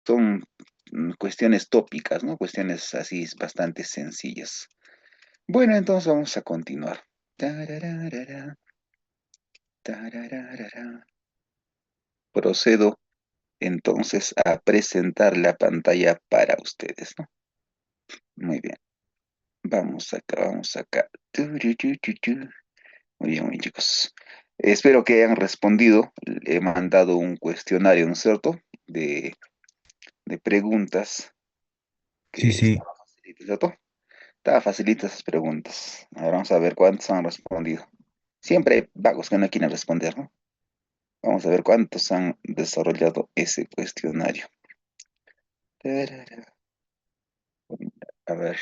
son cuestiones tópicas, ¿no? Cuestiones así bastante sencillas. Bueno, entonces vamos a continuar. Tarararara, tarararara. Procedo entonces a presentar la pantalla para ustedes, ¿no? Muy bien. Vamos acá, vamos acá. Tururururu. Muy bien, muy bien, chicos. Espero que hayan respondido. He mandado un cuestionario, ¿no es cierto? De preguntas Sí, que sí. estaba facilito, ¿cierto? Estaba facilita esas preguntas. Ahora vamos a ver cuántos han respondido. Siempre hay vagos que no quieren responder, ¿no? Vamos a ver cuántos han desarrollado ese cuestionario. Tarara. A ver.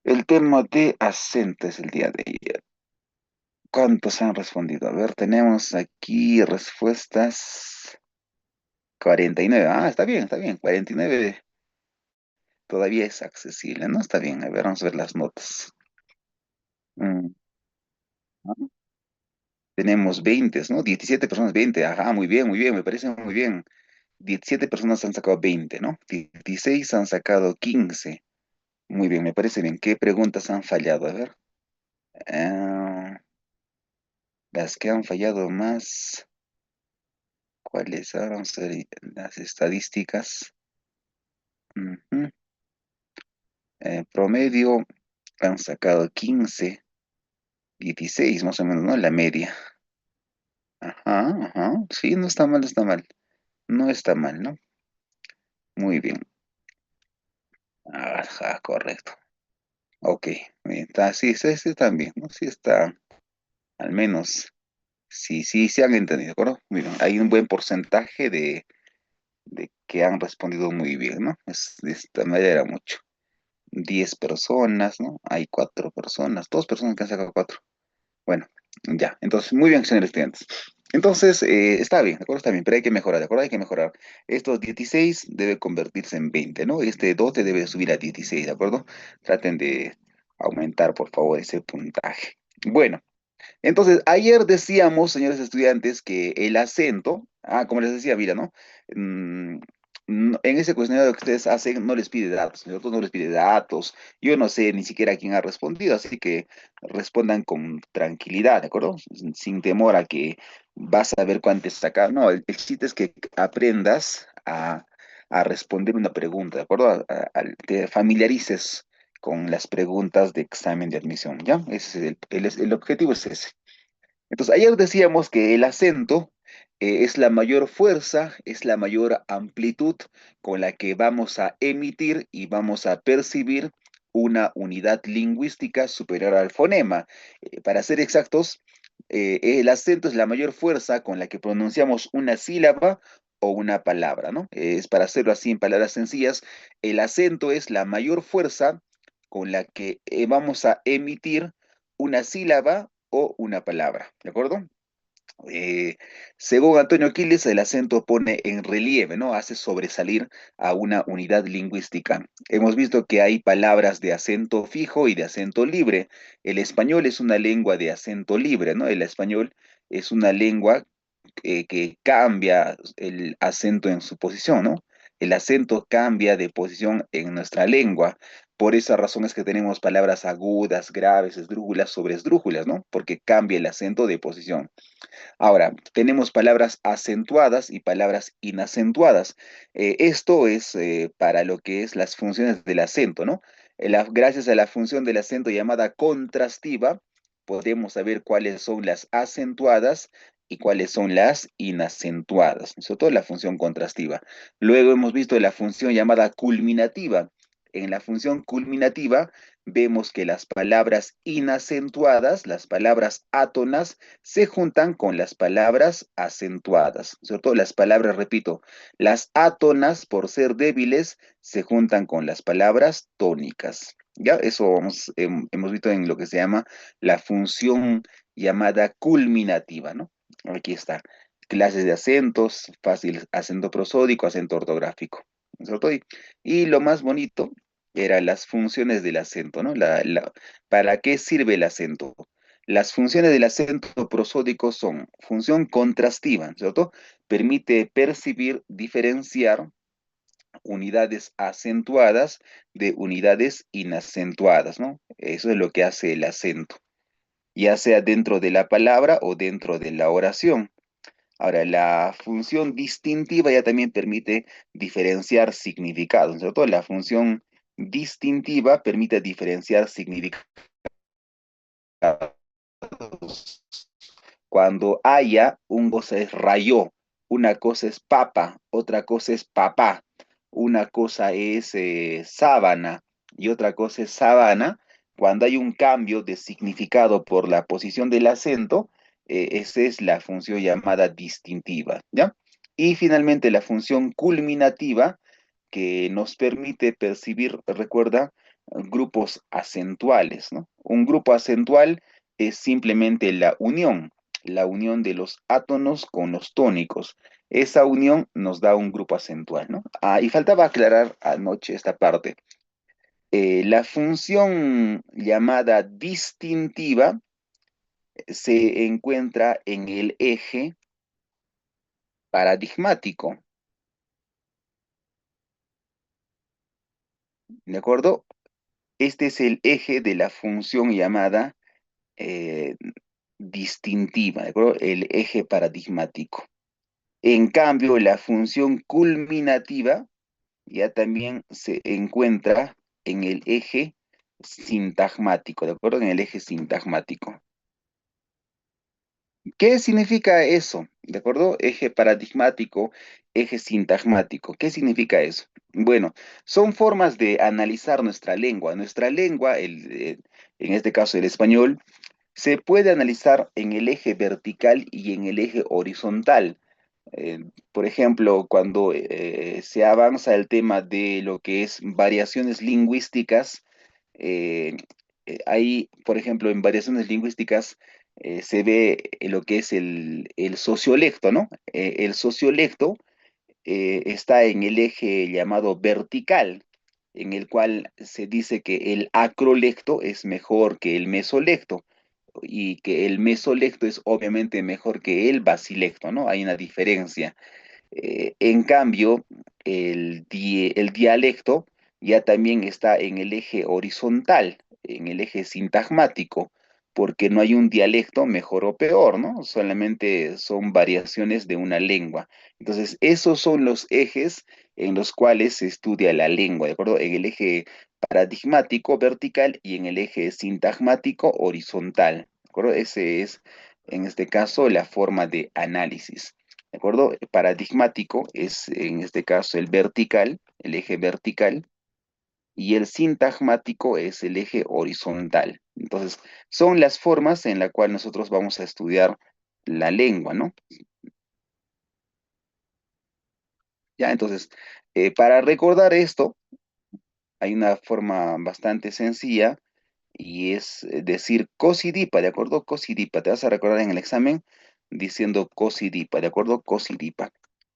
El tema de acento es el día de ayer. ¿Cuántos han respondido? A ver, tenemos aquí respuestas 49. Ah, está bien, está bien. 49 todavía es accesible, ¿no? Está bien. A ver, vamos a ver las notas. Mm, ¿no? Tenemos 20, ¿no? 17 personas, 20. Ajá, muy bien, me parece muy bien. 17 personas han sacado 20, ¿no? 16 han sacado 15. Muy bien, me parece bien. ¿Qué preguntas han fallado? A ver. Ah, las que han fallado más, ¿cuáles? Ahora vamos a ver las estadísticas. Ujú. Promedio han sacado 15, 16 más o menos, ¿no? La media. Ajá, ajá. Sí, no está mal, no está mal. No está mal, ¿no? Muy bien. Ajá, correcto. Ok, bien. Está, sí, sí, sí, también, ¿no? Sí está, al menos, sí, sí, se han entendido, ¿de acuerdo? Miren, hay un buen porcentaje de que han respondido muy bien, ¿no? De esta manera mucho. 10 personas, ¿no? Hay 4 personas, 2 personas que han sacado 4. Bueno, ya, entonces, muy bien, señores estudiantes. Entonces, está bien, ¿de acuerdo? Está bien, pero hay que mejorar, ¿de acuerdo? Hay que mejorar. Estos 16 debe convertirse en 20, ¿no? Este 12 debe subir a 16, ¿de acuerdo? Traten de aumentar, por favor, ese puntaje. Bueno, entonces, ayer decíamos, señores estudiantes, que el acento, como les decía, mira, ¿no? Mm, en ese cuestionario que ustedes hacen no les pide datos, nosotros no les pide datos, yo no sé ni siquiera quién ha respondido, así que respondan con tranquilidad, ¿de acuerdo? Sin temor a que vas a ver cuánto sacar. No, el chiste es que aprendas a responder una pregunta, ¿de acuerdo? Te familiarices con las preguntas de examen de admisión, ¿ya? Ese es el objetivo es ese. Entonces, ayer decíamos que el acento es la mayor fuerza, es la mayor amplitud con la que vamos a emitir y vamos a percibir una unidad lingüística superior al fonema. Para ser exactos, el acento es la mayor fuerza con la que pronunciamos una sílaba o una palabra, ¿no? Es para hacerlo así en palabras sencillas, el acento es la mayor fuerza con la que vamos a emitir una sílaba o una palabra, ¿de acuerdo? Eh, Según Antonio Quiles, el acento pone en relieve, ¿no? Hace sobresalir a una unidad lingüística. Hemos visto que hay palabras de acento fijo y de acento libre. El español es una lengua de acento libre, ¿no? El español es una lengua que cambia el acento en su posición, ¿no? El acento cambia de posición en nuestra lengua. Por esa razón es que tenemos palabras agudas, graves, esdrújulas sobre esdrújulas, ¿no? Porque cambia el acento de posición. Ahora, tenemos palabras acentuadas y palabras inacentuadas. Esto es para lo que es las funciones del acento, ¿no? Gracias a la función del acento llamada contrastiva, podemos saber cuáles son las acentuadas y cuáles son las inacentuadas, sobre todo la función contrastiva. Luego hemos visto la función llamada culminativa. En la función culminativa vemos que las palabras inacentuadas, las palabras átonas, se juntan con las palabras acentuadas. Sobre todo las palabras, repito, las átonas, por ser débiles, se juntan con las palabras tónicas. Ya, eso hemos visto en lo que se llama la función llamada culminativa, ¿no? Aquí está. Clases de acentos, fácil, acento prosódico, acento ortográfico. ¿No es cierto? Y lo más bonito eran las funciones del acento, ¿no? ¿Para qué sirve el acento? Las funciones del acento prosódico son función contrastiva, ¿cierto? permite percibir, diferenciar unidades acentuadas de unidades inacentuadas, ¿no? Eso es lo que hace el acento, ya sea dentro de la palabra o dentro de la oración. Ahora, la función distintiva ya también permite diferenciar significados, ¿no es cierto? La función distintiva permite diferenciar significados. Cuando haya, un cosa es rayó, una cosa es papa, otra cosa es papá, una cosa es sábana y otra cosa es sabana. Cuando hay un cambio de significado por la posición del acento, esa es la función llamada distintiva, ¿ya? Y finalmente la función culminativa que nos permite percibir, recuerda, grupos acentuales, ¿no? Un grupo acentual es simplemente la unión de los átonos con los tónicos. Esa unión nos da un grupo acentual, ¿no? Ah, y faltaba aclarar anoche esta parte. La función llamada distintiva se encuentra en el eje paradigmático, ¿de acuerdo? Este es el eje de la función llamada eh, distintiva, ¿de acuerdo? El eje paradigmático. En cambio, la función culminativa ya también se encuentra en el eje sintagmático, ¿de acuerdo? En el eje sintagmático. ¿Qué significa eso? ¿De acuerdo? Eje paradigmático, eje sintagmático. ¿Qué significa eso? Bueno, son formas de analizar nuestra lengua. Nuestra lengua, en este caso el español, se puede analizar en el eje vertical y en el eje horizontal. Por ejemplo, cuando se avanza el tema de lo que es variaciones lingüísticas, eh, hay, por ejemplo, en variaciones lingüísticas se ve lo que es el sociolecto, ¿no? El sociolecto está en el eje llamado vertical, en el cual se dice que el acrolecto es mejor que el mesolecto y que el mesolecto es obviamente mejor que el basilecto, ¿no? Hay una diferencia. En cambio, el dialecto ya también está en el eje horizontal, en el eje sintagmático, porque no hay un dialecto mejor o peor, ¿no? Solamente son variaciones de una lengua. Entonces, esos son los ejes en los cuales se estudia la lengua, ¿de acuerdo? En el eje paradigmático vertical y en el eje sintagmático horizontal, ¿de acuerdo? Ese es, en este caso, la forma de análisis. ¿De acuerdo? El paradigmático es en este caso el vertical, el eje vertical, y el sintagmático es el eje horizontal. Entonces, son las formas en las cuales nosotros vamos a estudiar la lengua, ¿no? Ya, entonces, para recordar esto, hay una forma bastante sencilla y es decir cosidipa, ¿de acuerdo? Cosidipa, te vas a recordar en el examen diciendo cosidipa, ¿de acuerdo? Cosidipa.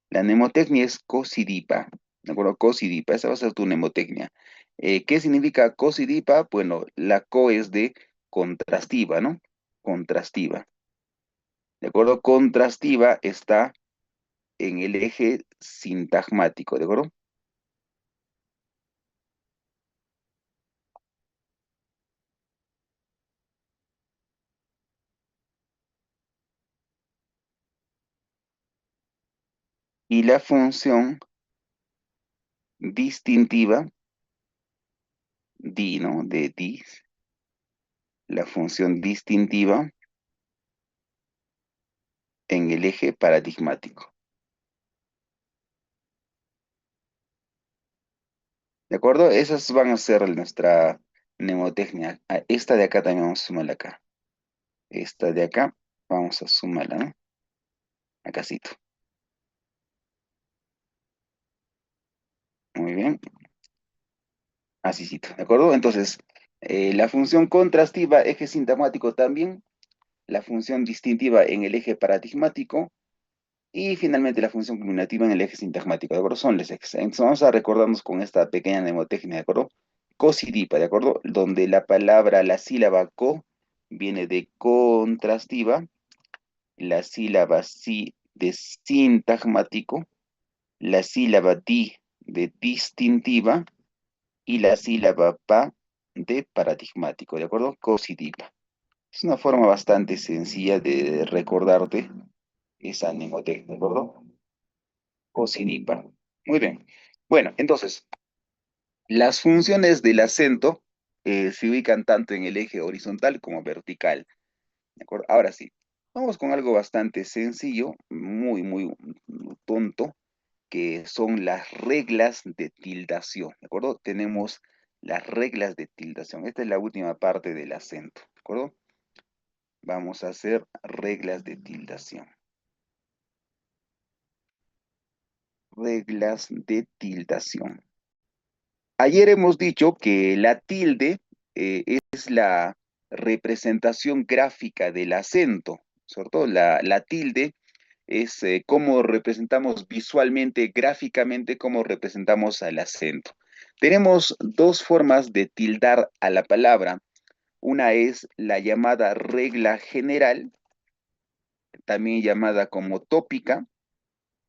La mnemotecnia es cosidipa, ¿de acuerdo? Cosidipa, esa va a ser tu mnemotecnia. ¿Qué significa cosidipa? Bueno, la co es de contrastiva, ¿no? Contrastiva. ¿De acuerdo? Contrastiva está en el eje sintagmático, ¿de acuerdo? Y la función distintiva, di, ¿no? De di, la función distintiva en el eje paradigmático. ¿De acuerdo? Esas van a ser nuestra mnemotecnia. Esta de acá también vamos a sumarla acá. Esta de acá, vamos a sumarla, ¿no? Acácito. Muy bien. Asícito, ¿de acuerdo? Entonces, la función contrastiva, eje sintagmático también, la función distintiva en el eje paradigmático y finalmente la función combinativa en el eje sintagmático, ¿de acuerdo? Son los ejes. Entonces, vamos a recordarnos con esta pequeña mnemotecnia, ¿de acuerdo? Cosidipa, ¿de acuerdo? Donde la palabra, la sílaba co viene de contrastiva, la sílaba si de sintagmático, la sílaba di de distintiva y la sílaba pa de paradigmático, ¿de acuerdo? Cosidipa. Es una forma bastante sencilla de recordarte esa mnemotecnia, ¿de acuerdo? Cosidipa. Muy bien. Bueno, entonces, las funciones del acento se ubican tanto en el eje horizontal como vertical. ¿De acuerdo? Ahora sí, vamos con algo bastante sencillo, muy tonto, que son las reglas de tildación. ¿De acuerdo? Tenemos las reglas de tildación. Esta es la última parte del acento. ¿De acuerdo? Vamos a hacer reglas de tildación. Reglas de tildación. Ayer hemos dicho que la tilde es la representación gráfica del acento, ¿cierto? La tilde es cómo representamos visualmente, gráficamente, cómo representamos al acento. Tenemos dos formas de tildar a la palabra. Una es la llamada regla general, también llamada como tópica,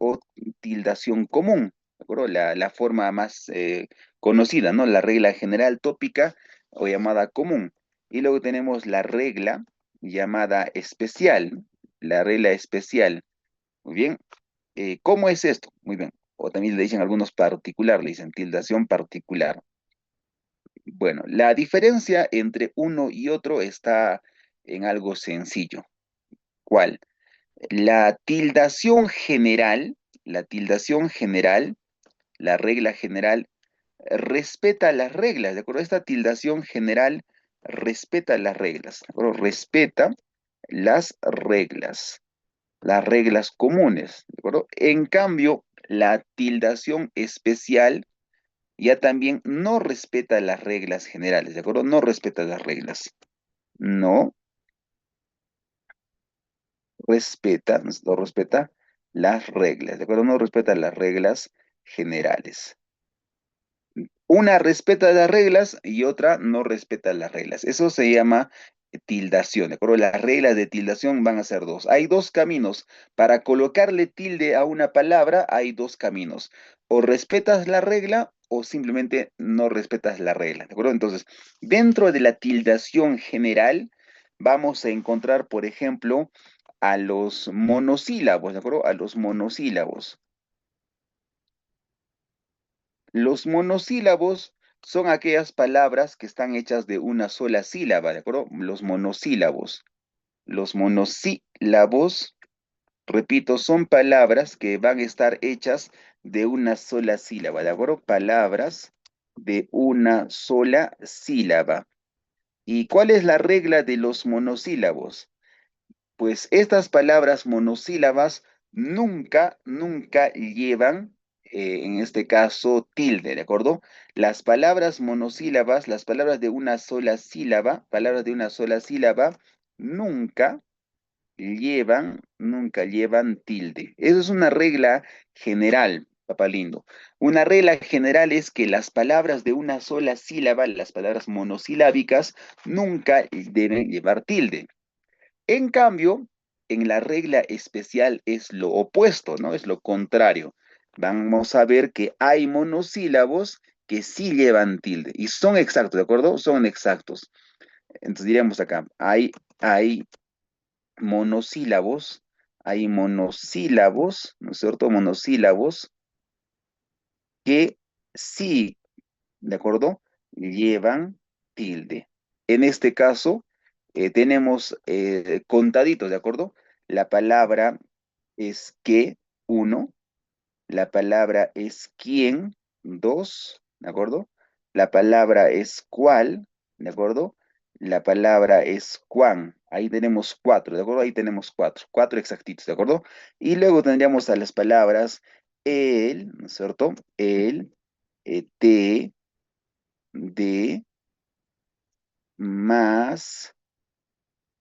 o tildación común, ¿de acuerdo? La forma más conocida, ¿no? La regla general tópica o llamada común. Y luego tenemos la regla llamada especial, ¿no? La regla especial. Muy bien. ¿Cómo es esto? Muy bien. O también le dicen algunos particular, le dicen tildación particular. Bueno, la diferencia entre uno y otro está en algo sencillo. ¿Cuál? La tildación general, la tildación general, la regla general, respeta las reglas, ¿de acuerdo? Esta tildación general respeta las reglas, ¿de acuerdo? Respeta las reglas comunes, ¿de acuerdo? En cambio, la tildación especial ya también no respeta las reglas generales, ¿de acuerdo? No respeta las reglas. No no respeta las reglas, ¿de acuerdo? No respeta las reglas generales. Una respeta las reglas y otra no respeta las reglas. Eso se llama tildación, ¿de acuerdo? Las reglas de tildación van a ser dos. Hay dos caminos. Para colocarle tilde a una palabra, hay dos caminos. O respetas la regla o simplemente no respetas la regla, ¿de acuerdo? Entonces, dentro de la tildación general, vamos a encontrar, por ejemplo, a los monosílabos, ¿de acuerdo? A los monosílabos. Los monosílabos son aquellas palabras que están hechas de una sola sílaba, ¿de acuerdo? Los monosílabos. Los monosílabos, repito, son palabras que van a estar hechas de una sola sílaba, ¿de acuerdo? Palabras de una sola sílaba. ¿Y cuál es la regla de los monosílabos? Pues estas palabras monosílabas nunca llevan, en este caso, tilde, ¿de acuerdo? Las palabras monosílabas, las palabras de una sola sílaba, nunca nunca llevan tilde. Eso es una regla general, papá lindo. Una regla general es que las palabras de una sola sílaba, las palabras monosilábicas, nunca deben llevar tilde. En cambio, en la regla especial es lo opuesto, ¿no? Es lo contrario. Vamos a ver que hay monosílabos que sí llevan tilde y son exactos, ¿de acuerdo? Son exactos. Entonces diríamos acá, hay monosílabos, ¿no es cierto? Monosílabos que sí, ¿de acuerdo? Llevan tilde. En este caso, tenemos contaditos, ¿de acuerdo? La palabra es que, uno. La palabra es quién, dos. ¿De acuerdo? La palabra es cuál, ¿de acuerdo? La palabra es cuán. Ahí tenemos cuatro, ¿de acuerdo? Ahí tenemos cuatro exactitos, ¿de acuerdo? Y luego tendríamos a las palabras el, ¿no es cierto? El, te, de, más,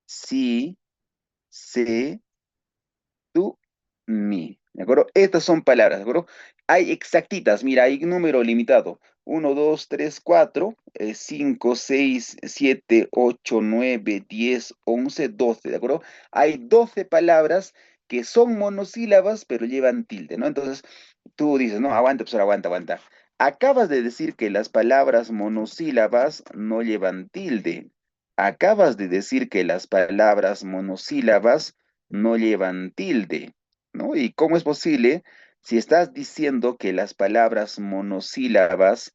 si, se, tú, mi. ¿De acuerdo? Estas son palabras, ¿de acuerdo? Hay exactitas, mira, hay número limitado. 1, 2, 3, 4, 5, 6, 7, 8, 9, 10, 11, 12, ¿de acuerdo? Hay 12 palabras que son monosílabas, pero llevan tilde, ¿no? Entonces, tú dices, no, aguanta, pues aguanta, aguanta. Acabas de decir que las palabras monosílabas no llevan tilde. Acabas de decir que las palabras monosílabas no llevan tilde, ¿no? ¿Y cómo es posible si estás diciendo que las palabras monosílabas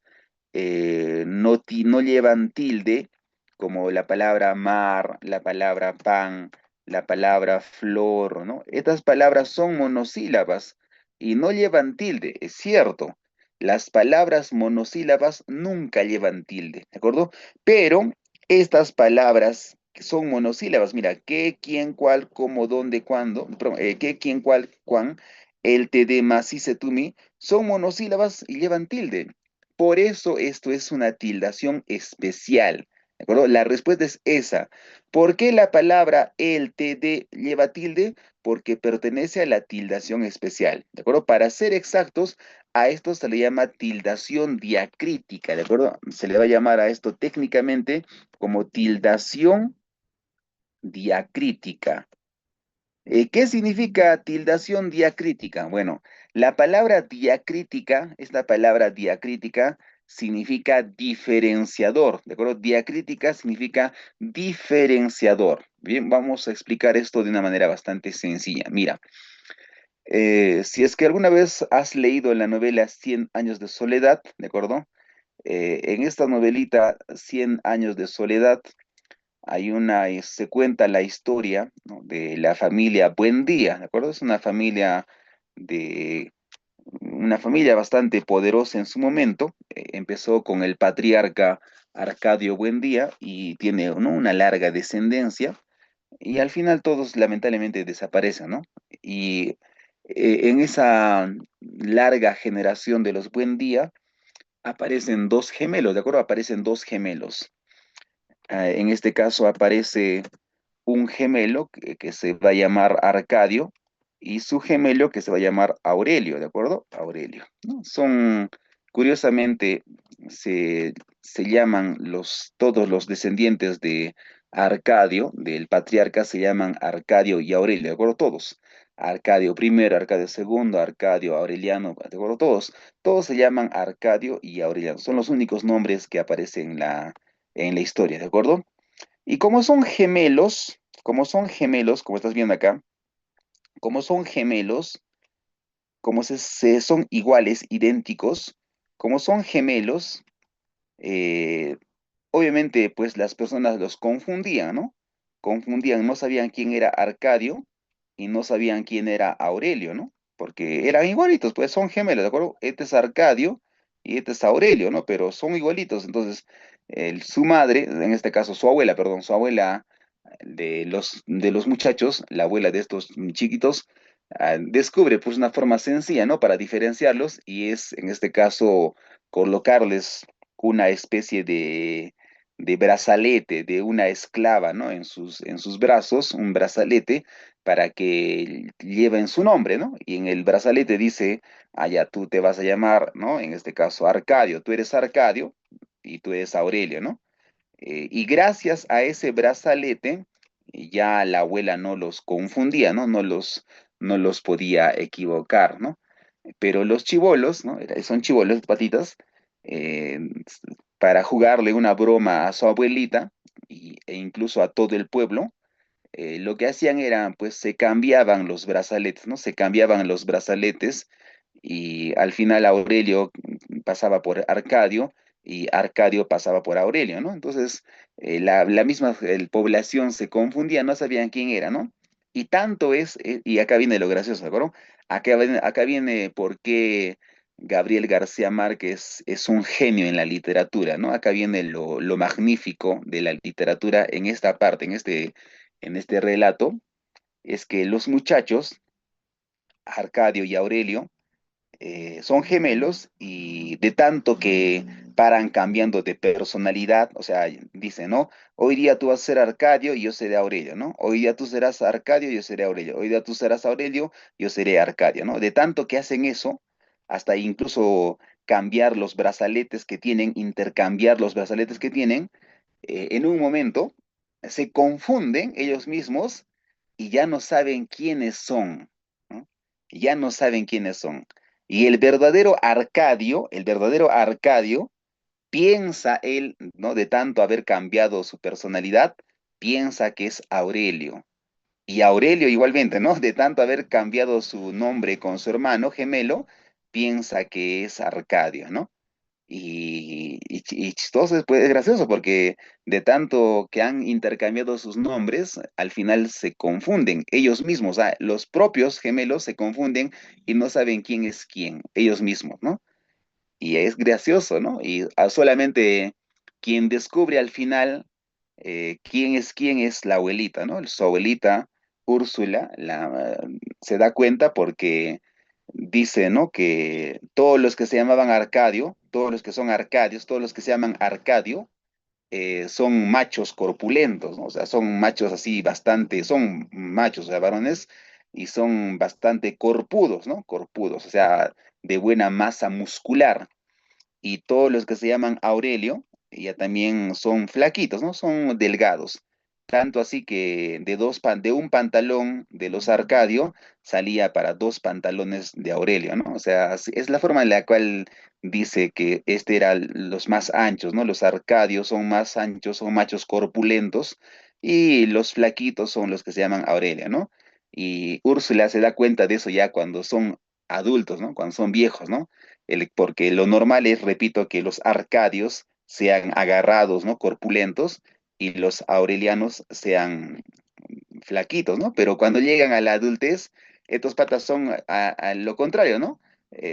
no llevan tilde, como la palabra mar, la palabra pan, la palabra flor, ¿no? Estas palabras son monosílabas y no llevan tilde, es cierto. Las palabras monosílabas nunca llevan tilde, ¿de acuerdo? Pero estas palabras que son monosílabas, mira, qué, quién, cuál, cómo, dónde, cuándo, perdón, qué, quién, cuál, cuán, el, te, de, más, si, se, tú, mi, son monosílabas y llevan tilde. Por eso esto es una tildación especial. ¿De acuerdo? La respuesta es esa. ¿Por qué la palabra el, te, de lleva tilde? Porque pertenece a la tildación especial. ¿De acuerdo? Para ser exactos, a esto se le llama tildación diacrítica. ¿De acuerdo? Se le va a llamar a esto técnicamente como tildación diacrítica. ¿Qué significa tildación diacrítica? Bueno, la palabra diacrítica, esta palabra diacrítica significa diferenciador, ¿de acuerdo? Diacrítica significa diferenciador. Bien, vamos a explicar esto de una manera bastante sencilla. Mira, si es que alguna vez has leído la novela Cien años de soledad, ¿de acuerdo? En esta novelita, Cien años de soledad, se cuenta la historia, ¿no?, de la familia Buendía, ¿de acuerdo? Es de, una familia bastante poderosa en su momento. Empezó con el patriarca Arcadio Buendía y tiene, ¿no?, una larga descendencia y al final todos lamentablemente desaparecen, ¿no? Y en esa larga generación de los Buendía aparecen dos gemelos, ¿de acuerdo? Aparecen dos gemelos. En este caso aparece un gemelo que se va a llamar Arcadio y su gemelo que se va a llamar Aurelio, ¿de acuerdo? Aurelio, ¿no? Curiosamente, se, se llaman todos los descendientes de Arcadio, del patriarca, se llaman Arcadio y Aurelio, ¿de acuerdo? Todos. Arcadio primero, Arcadio segundo, Arcadio Aureliano, ¿de acuerdo? Todos se llaman Arcadio y Aureliano. Son los únicos nombres que aparecen en la historia, ¿de acuerdo? Y como estás viendo acá, como son gemelos, son iguales, idénticos, como son gemelos, eh, obviamente pues las personas los confundían, ¿no? Confundían, no sabían quién era Arcadio y no sabían quién era Aurelio, ¿no? Porque eran igualitos, pues son gemelos, ¿de acuerdo? Este es Arcadio y este es Aurelio, ¿no? Pero son igualitos, entonces su madre, en este caso su abuela, perdón, su abuela de los muchachos, la abuela de estos chiquitos, descubre pues una forma sencilla, ¿no? Para diferenciarlos y es en este caso colocarles una especie de brazalete de una esclava, ¿no? En sus brazos, un brazalete para que lleven su nombre, ¿no? Y en el brazalete dice, allá tú te vas a llamar, ¿no? En este caso Arcadio, tú eres Arcadio y tú eres Aurelio, ¿no? Y gracias a ese brazalete, ya la abuela no los confundía, ¿no? No los podía equivocar, ¿no? Pero los chibolos, ¿no? Son chibolos, patitas, eh, para jugarle una broma a su abuelita e incluso a todo el pueblo, lo que hacían era, pues, se cambiaban los brazaletes, ¿no? Se cambiaban los brazaletes y al final Aurelio pasaba por Arcadio y Arcadio pasaba por Aurelio, ¿no? Entonces, la misma población se confundía, no sabían quién era, ¿no? Y tanto es, y acá viene lo gracioso, ¿de acuerdo? Acá viene por qué Gabriel García Márquez es un genio en la literatura, ¿no? Acá viene lo magnífico de la literatura en esta parte, en este relato, es que los muchachos, Arcadio y Aurelio, son gemelos y de tanto que paran cambiando de personalidad, o sea, dicen, ¿no? Hoy día tú vas a ser Arcadio y yo seré Aurelio, ¿no? Hoy día tú serás Arcadio y yo seré Aurelio. Hoy día tú serás Aurelio, yo seré Arcadio, ¿no? De tanto que hacen eso, hasta incluso cambiar los brazaletes que tienen, intercambiar los brazaletes que tienen, en un momento se confunden ellos mismos y ya no saben quiénes son, ¿no? Ya no saben quiénes son. Y el verdadero Arcadio, piensa él, ¿no? De tanto haber cambiado su personalidad, piensa que es Aurelio. Y Aurelio igualmente, ¿no? De tanto haber cambiado su nombre con su hermano gemelo, piensa que es Arcadio, ¿no? Y chistoso, pues, es gracioso porque de tanto que han intercambiado sus nombres, al final se confunden ellos mismos, los propios gemelos se confunden y no saben quién es quién, ellos mismos, ¿no? Y es gracioso, ¿no? Y solamente quien descubre al final quién es la abuelita, ¿no? Su abuelita, Úrsula, se da cuenta porque dice, ¿no? Que todos los que se llamaban Arcadio, todos los que son Arcadios, todos los que se llaman Arcadio, son machos corpulentos, ¿no? O sea, son machos así bastante, son machos, o sea, varones, y son bastante corpudos, ¿no? Corpudos, o sea, de buena masa muscular. Y todos los que se llaman Aurelio ya también son flaquitos, ¿no? Son delgados. Tanto así que de un pantalón de los Arcadio salía para dos pantalones de Aurelio, ¿no? O sea, es la forma en la cual dice que este eran los más anchos, ¿no? Los Arcadios son más anchos, son machos corpulentos, y los flaquitos son los que se llaman Aurelio, ¿no? Y Úrsula se da cuenta de eso ya cuando son adultos, ¿no? Cuando son viejos, ¿no? Porque lo normal es, repito, que los arcadios sean agarrados, ¿no? Corpulentos, y los aurelianos sean flaquitos, ¿no? Pero cuando llegan a la adultez, estos patas son a lo contrario, ¿no?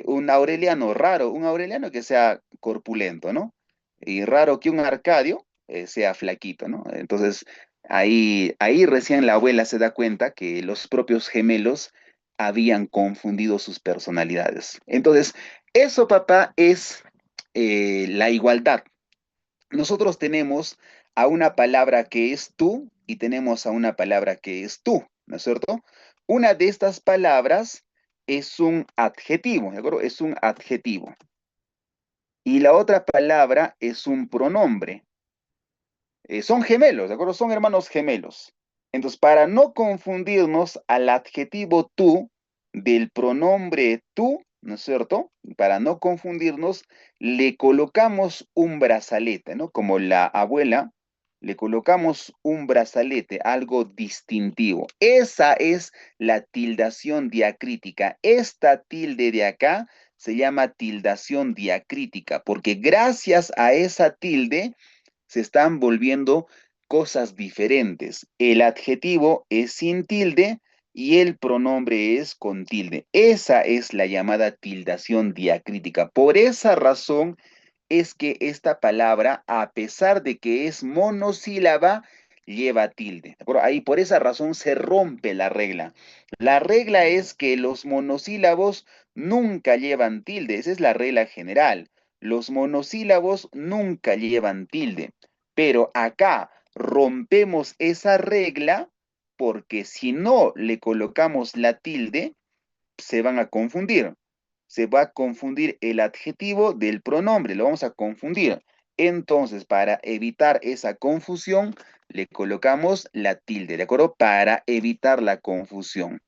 Un aureliano raro, un aureliano que sea corpulento, ¿no? Y raro que un arcadio sea flaquito, ¿no? Entonces, ahí recién la abuela se da cuenta que los propios gemelos habían confundido sus personalidades. Entonces, eso, papá, es la igualdad. Nosotros tenemos a una palabra que es tú y tenemos a una palabra que es tú, ¿no es cierto? Una de estas palabras es un adjetivo, ¿de acuerdo? Es un adjetivo. Y la otra palabra es un pronombre. Son gemelos, ¿de acuerdo? Son hermanos gemelos. Entonces, para no confundirnos al adjetivo tú del pronombre tú, ¿no es cierto? Para no confundirnos, le colocamos un brazalete, ¿no? Como la abuela, le colocamos un brazalete, algo distintivo. Esa es la tildación diacrítica. Esta tilde de acá se llama tildación diacrítica, porque gracias a esa tilde se están volviendo cosas diferentes. El adjetivo es sin tilde y el pronombre es con tilde. Esa es la llamada tildación diacrítica. Por esa razón es que esta palabra, a pesar de que es monosílaba, lleva tilde. ¿De acuerdo? Ahí por esa razón se rompe la regla. La regla es que los monosílabos nunca llevan tilde. Esa es la regla general. Los monosílabos nunca llevan tilde. Pero acá rompemos esa regla porque si no le colocamos la tilde, se van a confundir. Se va a confundir el adjetivo del pronombre, lo vamos a confundir. Entonces, para evitar esa confusión, le colocamos la tilde, ¿de acuerdo? Para evitar la confusión.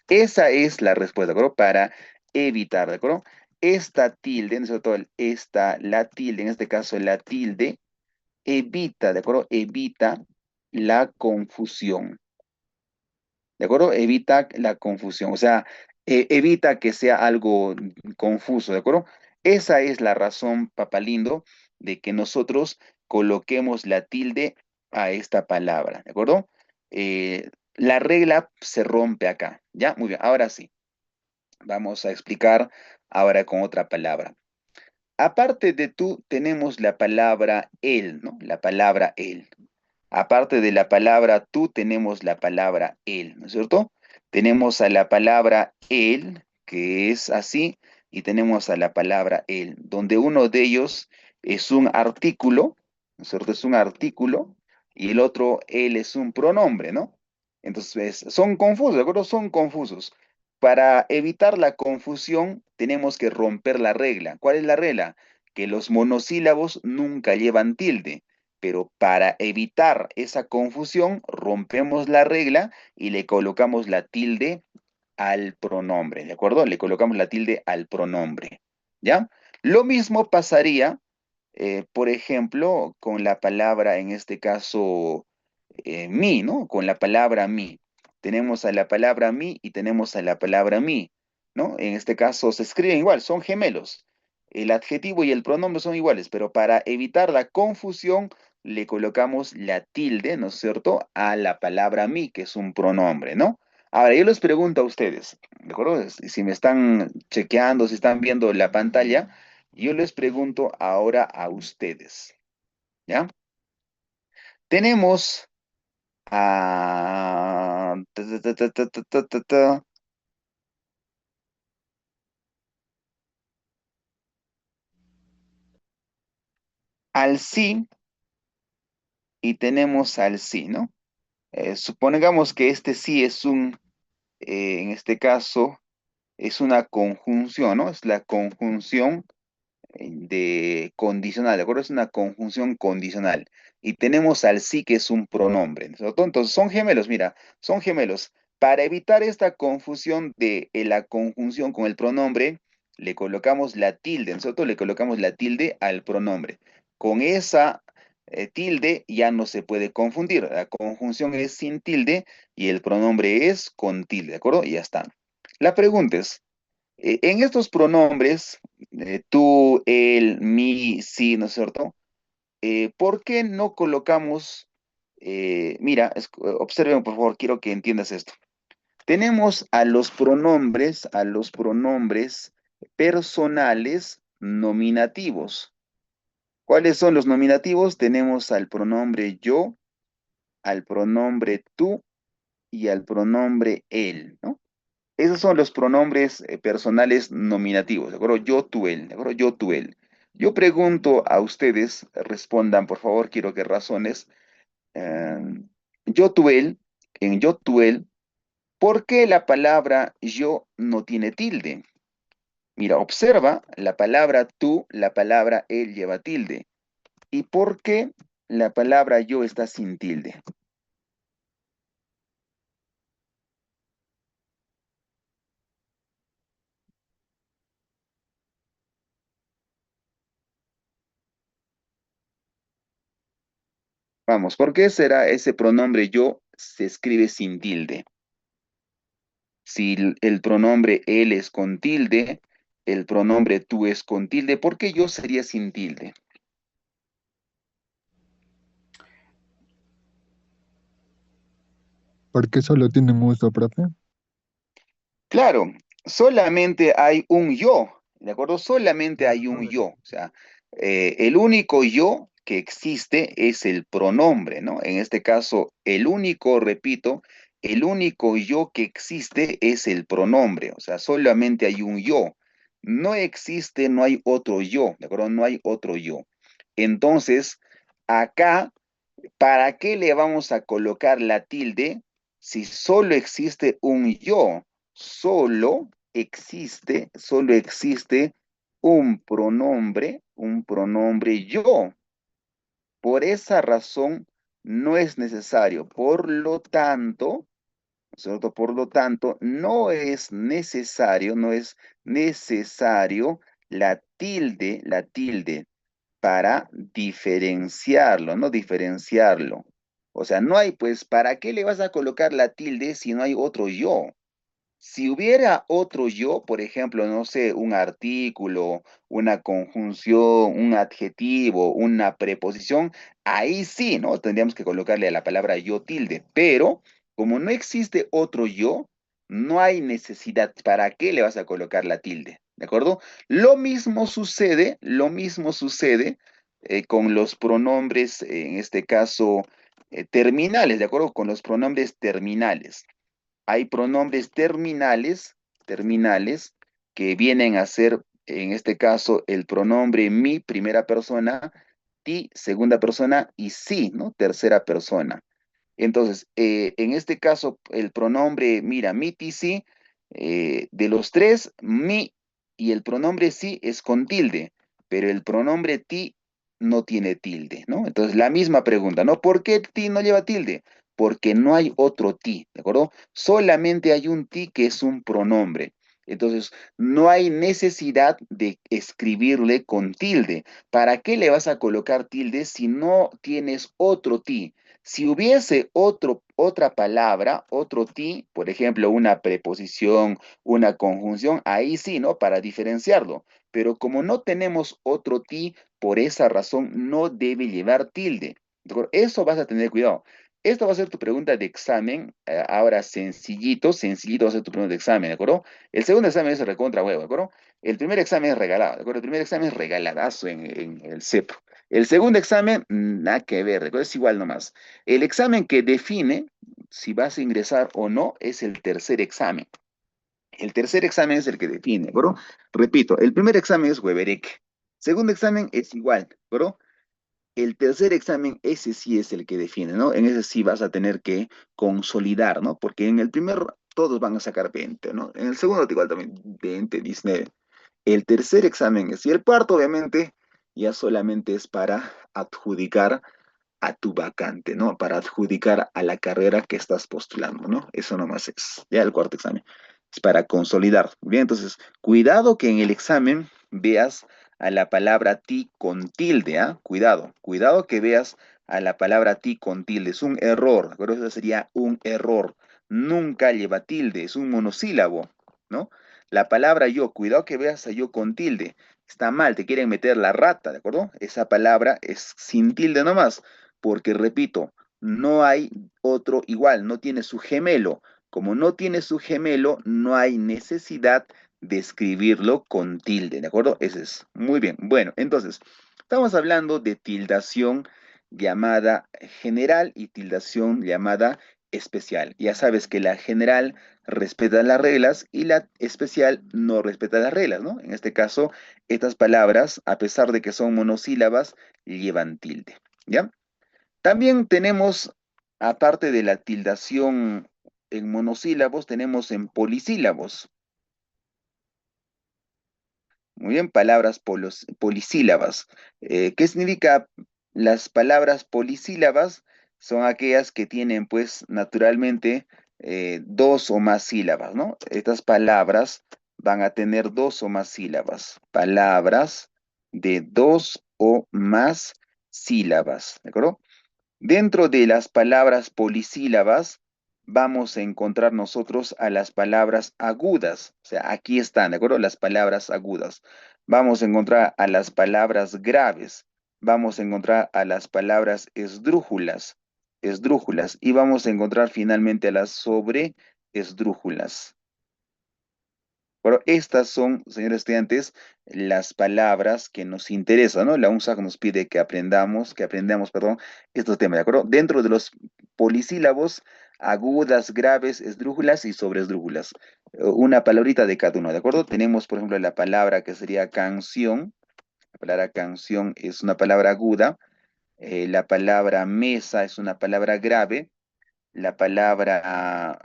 Esa es la respuesta, ¿de acuerdo? Para evitar, ¿de acuerdo? Esta tilde, ¿no es cierto? La tilde, en este caso la tilde, evita, ¿de acuerdo? Evita la confusión. ¿De acuerdo? Evita la confusión, o sea, evita que sea algo confuso, ¿de acuerdo? Esa es la razón, papalindo, de que nosotros coloquemos la tilde a esta palabra, ¿de acuerdo? La regla se rompe acá, ¿ya? Muy bien, ahora sí, vamos a explicar ahora con otra palabra. Aparte de tú, tenemos la palabra él, ¿no? La palabra él. Aparte de la palabra tú, tenemos la palabra él, ¿no es cierto? Tenemos a la palabra él, que es así, y tenemos a la palabra él, donde uno de ellos es un artículo, ¿no es cierto? Es un artículo, y el otro, él, es un pronombre, ¿no? Entonces, son confusos, ¿de acuerdo? Son confusos. Para evitar la confusión, tenemos que romper la regla. ¿Cuál es la regla? Que los monosílabos nunca llevan tilde, pero para evitar esa confusión, rompemos la regla y le colocamos la tilde al pronombre, ¿de acuerdo? Le colocamos la tilde al pronombre, ¿ya? Lo mismo pasaría, por ejemplo, con la palabra, en este caso, mi, ¿no? Con la palabra mi. Tenemos a la palabra mi y tenemos a la palabra mi, ¿no? En este caso se escriben igual, son gemelos. El adjetivo y el pronombre son iguales, pero para evitar la confusión le colocamos la tilde, ¿no es cierto?, a la palabra mi, que es un pronombre, ¿no? Ahora, yo les pregunto a ustedes, ¿de acuerdo? Si me están chequeando, si están viendo la pantalla, yo les pregunto ahora a ustedes, ¿ya? Tenemos a... al sí y tenemos al sí, ¿no? Supongamos que este sí es en este caso, es una conjunción, ¿no? Es la conjunción de condicional, ¿de acuerdo? Es una conjunción condicional. Y tenemos al sí que es un pronombre, ¿no es cierto? Entonces son gemelos, mira, son gemelos. Para evitar esta confusión de la conjunción con el pronombre, le colocamos la tilde, ¿no es cierto? Le colocamos la tilde al pronombre. Con esa tilde ya no se puede confundir. La conjunción es sin tilde y el pronombre es con tilde, ¿de acuerdo? Y ya está. La pregunta es, en estos pronombres, tú, él, mi, sí, ¿no es cierto? ¿Por qué no colocamos, mira, observen por favor, quiero que entiendas esto. Tenemos a los pronombres personales nominativos. ¿Cuáles son los nominativos? Tenemos al pronombre yo, al pronombre tú y al pronombre él, ¿no? Esos son los pronombres personales nominativos, ¿de acuerdo? Yo, tú, él, ¿de acuerdo? Yo, tú, él. Yo pregunto a ustedes, respondan, por favor, quiero que razones. eh, yo, tú, él, en yo, tú, él, ¿por qué la palabra yo no tiene tilde? Mira, observa, la palabra tú, la palabra él lleva tilde. ¿Y por qué la palabra yo está sin tilde? Vamos, ¿por qué será ese pronombre yo se escribe sin tilde? Si el pronombre él es con tilde, el pronombre tú es con tilde, ¿por qué yo sería sin tilde? ¿Por qué solo tienen uso propio? Claro, solamente hay un yo, ¿de acuerdo? Solamente hay un yo. O sea, el único yo que existe es el pronombre, ¿no? En este caso, el único, repito, el único yo que existe es el pronombre. O sea, solamente hay un yo. No existe, no hay otro yo, ¿de acuerdo? No hay otro yo. Entonces, acá, ¿para qué le vamos a colocar la tilde si solo existe un yo? Solo existe un pronombre yo. Por esa razón no es necesario. Por lo tanto, ¿no es cierto? Por lo tanto, no es necesario la tilde para diferenciarlo, ¿no? Diferenciarlo. O sea, no hay, pues, ¿para qué le vas a colocar la tilde si no hay otro yo? Si hubiera otro yo, por ejemplo, no sé, un artículo, una conjunción, un adjetivo, una preposición, ahí sí, ¿no? Tendríamos que colocarle a la palabra yo tilde. Pero como no existe otro yo, no hay necesidad. ¿Para qué le vas a colocar la tilde? ¿De acuerdo? Lo mismo sucede con los pronombres, en este caso, terminales, ¿de acuerdo? Con los pronombres terminales. Hay pronombres terminales, que vienen a ser, en este caso, el pronombre mi, primera persona, ti, segunda persona, y sí, ¿no? Tercera persona. Entonces, en este caso, el pronombre, mira, mi, ti, sí, de los tres, mi y el pronombre sí es con tilde, pero el pronombre ti no tiene tilde, ¿no? Entonces, la misma pregunta, ¿no? ¿Por qué ti no lleva tilde? Porque no hay otro ti, ¿de acuerdo? Solamente hay un ti que es un pronombre. Entonces, no hay necesidad de escribirle con tilde. ¿Para qué le vas a colocar tilde si no tienes otro ti? Si hubiese otra palabra, otro ti, por ejemplo, una preposición, una conjunción, ahí sí, ¿no? Para diferenciarlo. Pero como no tenemos otro ti, por esa razón no debe llevar tilde. ¿De acuerdo? Eso vas a tener cuidado. Esto va a ser tu pregunta de examen. Ahora, sencillito, sencillito va a ser tu pregunta de examen, ¿de acuerdo? El segundo examen es recontra huevo, ¿de acuerdo? El primer examen es regalado, ¿de acuerdo? El primer examen es regaladazo en el CEPRO. El segundo examen, nada que ver, ¿de acuerdo? Es igual nomás. El examen que define si vas a ingresar o no es el tercer examen. El tercer examen es el que define, ¿bro? Repito, el primer examen es Weberek. Segundo examen es igual, ¿bro? El tercer examen, ese sí es el que define, ¿no? En ese sí vas a tener que consolidar, ¿no? Porque en el primer todos van a sacar 20, ¿no? En el segundo igual también 20, 19. El tercer examen es, y el cuarto obviamente ya solamente es para adjudicar a tu vacante, ¿no? Para adjudicar a la carrera que estás postulando, ¿no? Eso nomás es, ya el cuarto examen. Es para consolidar. Bien, entonces, cuidado que en el examen veas a la palabra ti con tilde, ¿ah? Cuidado, cuidado que veas a la palabra ti con tilde. Es un error, ¿de acuerdo? Eso sería un error. Nunca lleva tilde, es un monosílabo, ¿no? La palabra yo, cuidado que veas a yo con tilde. Está mal, te quieren meter la rata, ¿de acuerdo? Esa palabra es sin tilde nomás porque repito, no hay otro igual, no tiene su gemelo. Como no tiene su gemelo, no hay necesidad de escribirlo con tilde, ¿de acuerdo? Ese es muy bien. Bueno, entonces, estamos hablando de tildación llamada general y tildación llamada especial. Ya sabes que la general respeta las reglas y la especial no respeta las reglas, ¿no? En este caso, estas palabras, a pesar de que son monosílabas, llevan tilde, ¿ya? También tenemos, aparte de la tildación en monosílabos, tenemos en polisílabos. Muy bien, palabras polisílabas. ¿Qué significa las palabras polisílabas? Son aquellas que tienen, pues, naturalmente, dos o más sílabas, ¿no? Estas palabras van a tener dos o más sílabas. Palabras de dos o más sílabas, ¿de acuerdo? Dentro de las palabras polisílabas vamos a encontrar nosotros a las palabras agudas. O sea, aquí están, ¿de acuerdo? Las palabras agudas. Vamos a encontrar a las palabras graves. Vamos a encontrar a las palabras esdrújulas. Y vamos a encontrar finalmente a las sobreesdrújulas. Bueno, estas son, señores estudiantes, las palabras que nos interesan, ¿no? La UNSAC nos pide que aprendamos, perdón, estos temas, ¿de acuerdo? Dentro de los polisílabos, agudas, graves, esdrújulas y sobreesdrújulas. Una palabrita de cada uno, ¿de acuerdo? Tenemos, por ejemplo, la palabra que sería canción. La palabra canción es una palabra aguda. La palabra mesa es una palabra grave. La palabra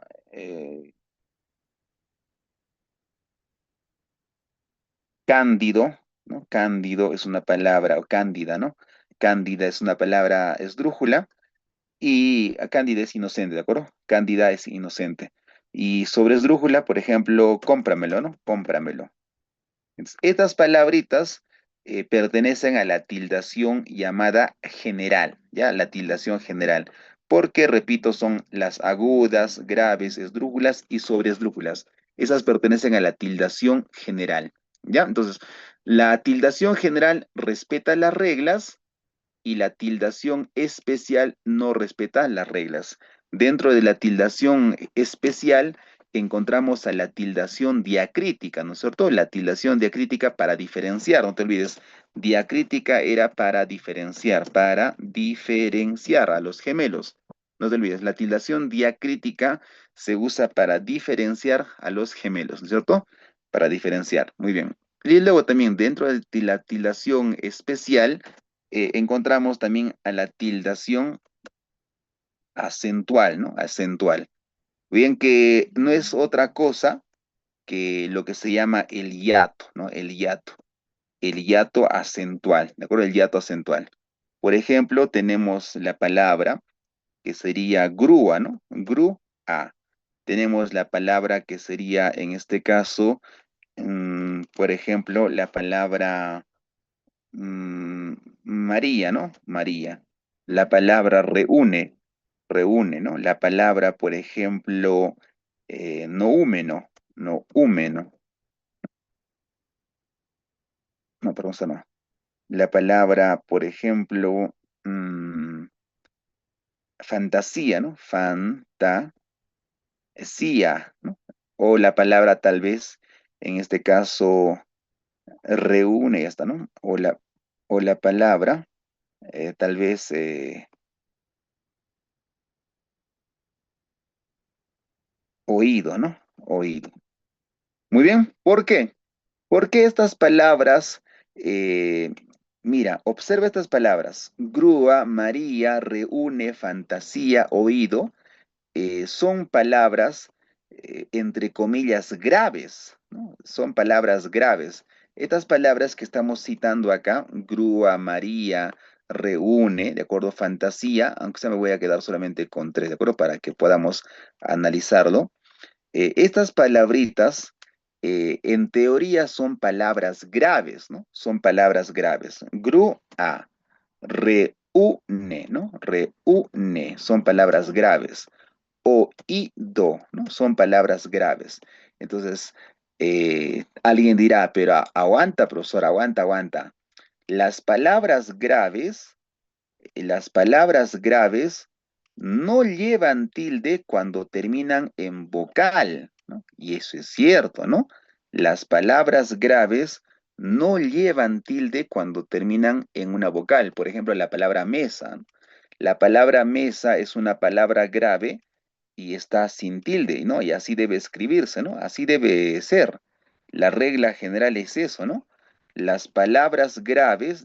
cándido, ¿no? Cándido es una palabra, o cándida, ¿no? Cándida es una palabra esdrújula y cándida es inocente, ¿de acuerdo? Cándida es inocente. Y sobre esdrújula, por ejemplo, cómpramelo, ¿no? Cómpramelo. Entonces, estas palabritas pertenecen a la tildación llamada general, ¿ya? La tildación general. Porque, repito, son las agudas, graves, esdrújulas y sobreesdrújulas. Esas pertenecen a la tildación general, ¿ya? Entonces, la tildación general respeta las reglas y la tildación especial no respeta las reglas. Dentro de la tildación especial encontramos a la tildación diacrítica, ¿no es cierto? La tildación diacrítica para diferenciar, no te olvides, diacrítica era para diferenciar a los gemelos. No te olvides, la tildación diacrítica se usa para diferenciar a los gemelos, ¿no es cierto? Para diferenciar, muy bien. Y luego también dentro de la tildación especial encontramos también a la tildación acentual, ¿no? Acentual. Bien que no es otra cosa que lo que se llama el hiato, ¿no? El hiato. el hiato acentual, ¿de acuerdo? El hiato acentual. Por ejemplo, tenemos la palabra que sería grúa, ¿no? Grúa. Tenemos la palabra que sería, en este caso, por ejemplo, la palabra mm, María, ¿no? María. La palabra reúne, reúne, ¿no? La palabra, por ejemplo, noúmeno, noúmeno. No, perdón, esa no. La palabra, por ejemplo, mm, fantasía, ¿no? Fantasía, ¿no? O la palabra tal vez, en este caso, reúne, ya está, ¿no? O la palabra, tal vez, oído, ¿no? Oído. Muy bien, ¿por qué? Porque estas palabras, eh, mira, observa estas palabras, grúa, María, reúne, fantasía, oído, son palabras, entre comillas, graves, ¿no? Son palabras graves. Estas palabras que estamos citando acá, grúa, María, reúne, ¿de acuerdo? Fantasía, aunque se me voy a quedar solamente con tres, ¿de acuerdo? Para que podamos analizarlo. Estas palabritas, en teoría son palabras graves, ¿no? Son palabras graves. Grúa, reúne, ¿no? Reúne, son palabras graves. Oído, ¿no? Son palabras graves. Entonces, alguien dirá, pero aguanta, profesor, aguanta, aguanta. Las palabras graves las palabras graves no llevan tilde cuando terminan en vocal, ¿no? Y eso es cierto, ¿no? Las palabras graves no llevan tilde cuando terminan en una vocal. Por ejemplo, la palabra mesa, ¿no? La palabra mesa es una palabra grave y está sin tilde, ¿no? Y así debe escribirse, ¿no? Así debe ser. La regla general es eso, ¿no? Las palabras graves,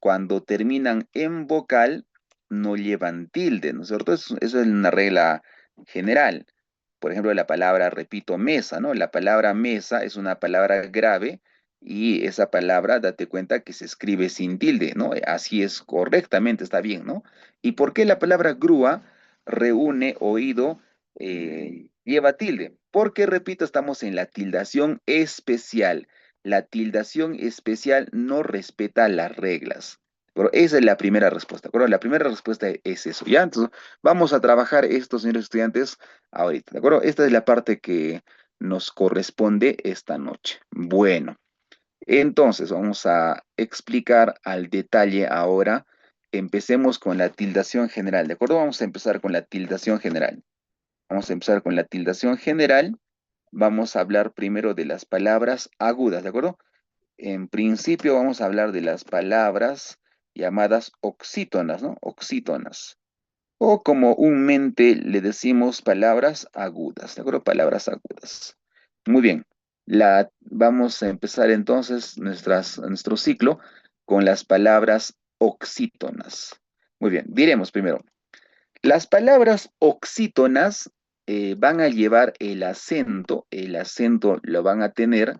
cuando terminan en vocal, no llevan tilde, ¿no es cierto? Eso es una regla general. Por ejemplo, la palabra, repito, mesa, ¿no? La palabra mesa es una palabra grave y esa palabra, date cuenta que se escribe sin tilde, ¿no? Así es correctamente, está bien, ¿no? ¿Y por qué la palabra grúa reúne oído, lleva tilde? Porque, repito, estamos en la tildación especial. La tildación especial no respeta las reglas. Pero esa es la primera respuesta, ¿de acuerdo? La primera respuesta es eso, ¿ya? Entonces, vamos a trabajar esto, señores estudiantes, ahorita, ¿de acuerdo? Esta es la parte que nos corresponde esta noche. Bueno, entonces vamos a explicar al detalle ahora. Empecemos con la tildación general, ¿de acuerdo? Vamos a empezar con la tildación general. Vamos a empezar con la tildación general. Vamos a hablar primero de las palabras agudas, ¿de acuerdo? En principio vamos a hablar de las palabras llamadas oxítonas, ¿no? Oxítonas. O comúnmente le decimos palabras agudas, ¿de acuerdo? Palabras agudas. Muy bien. Vamos a empezar entonces nuestro ciclo con las palabras oxítonas. Muy bien, diremos primero. Las palabras oxítonas, van a llevar el acento lo van a tener,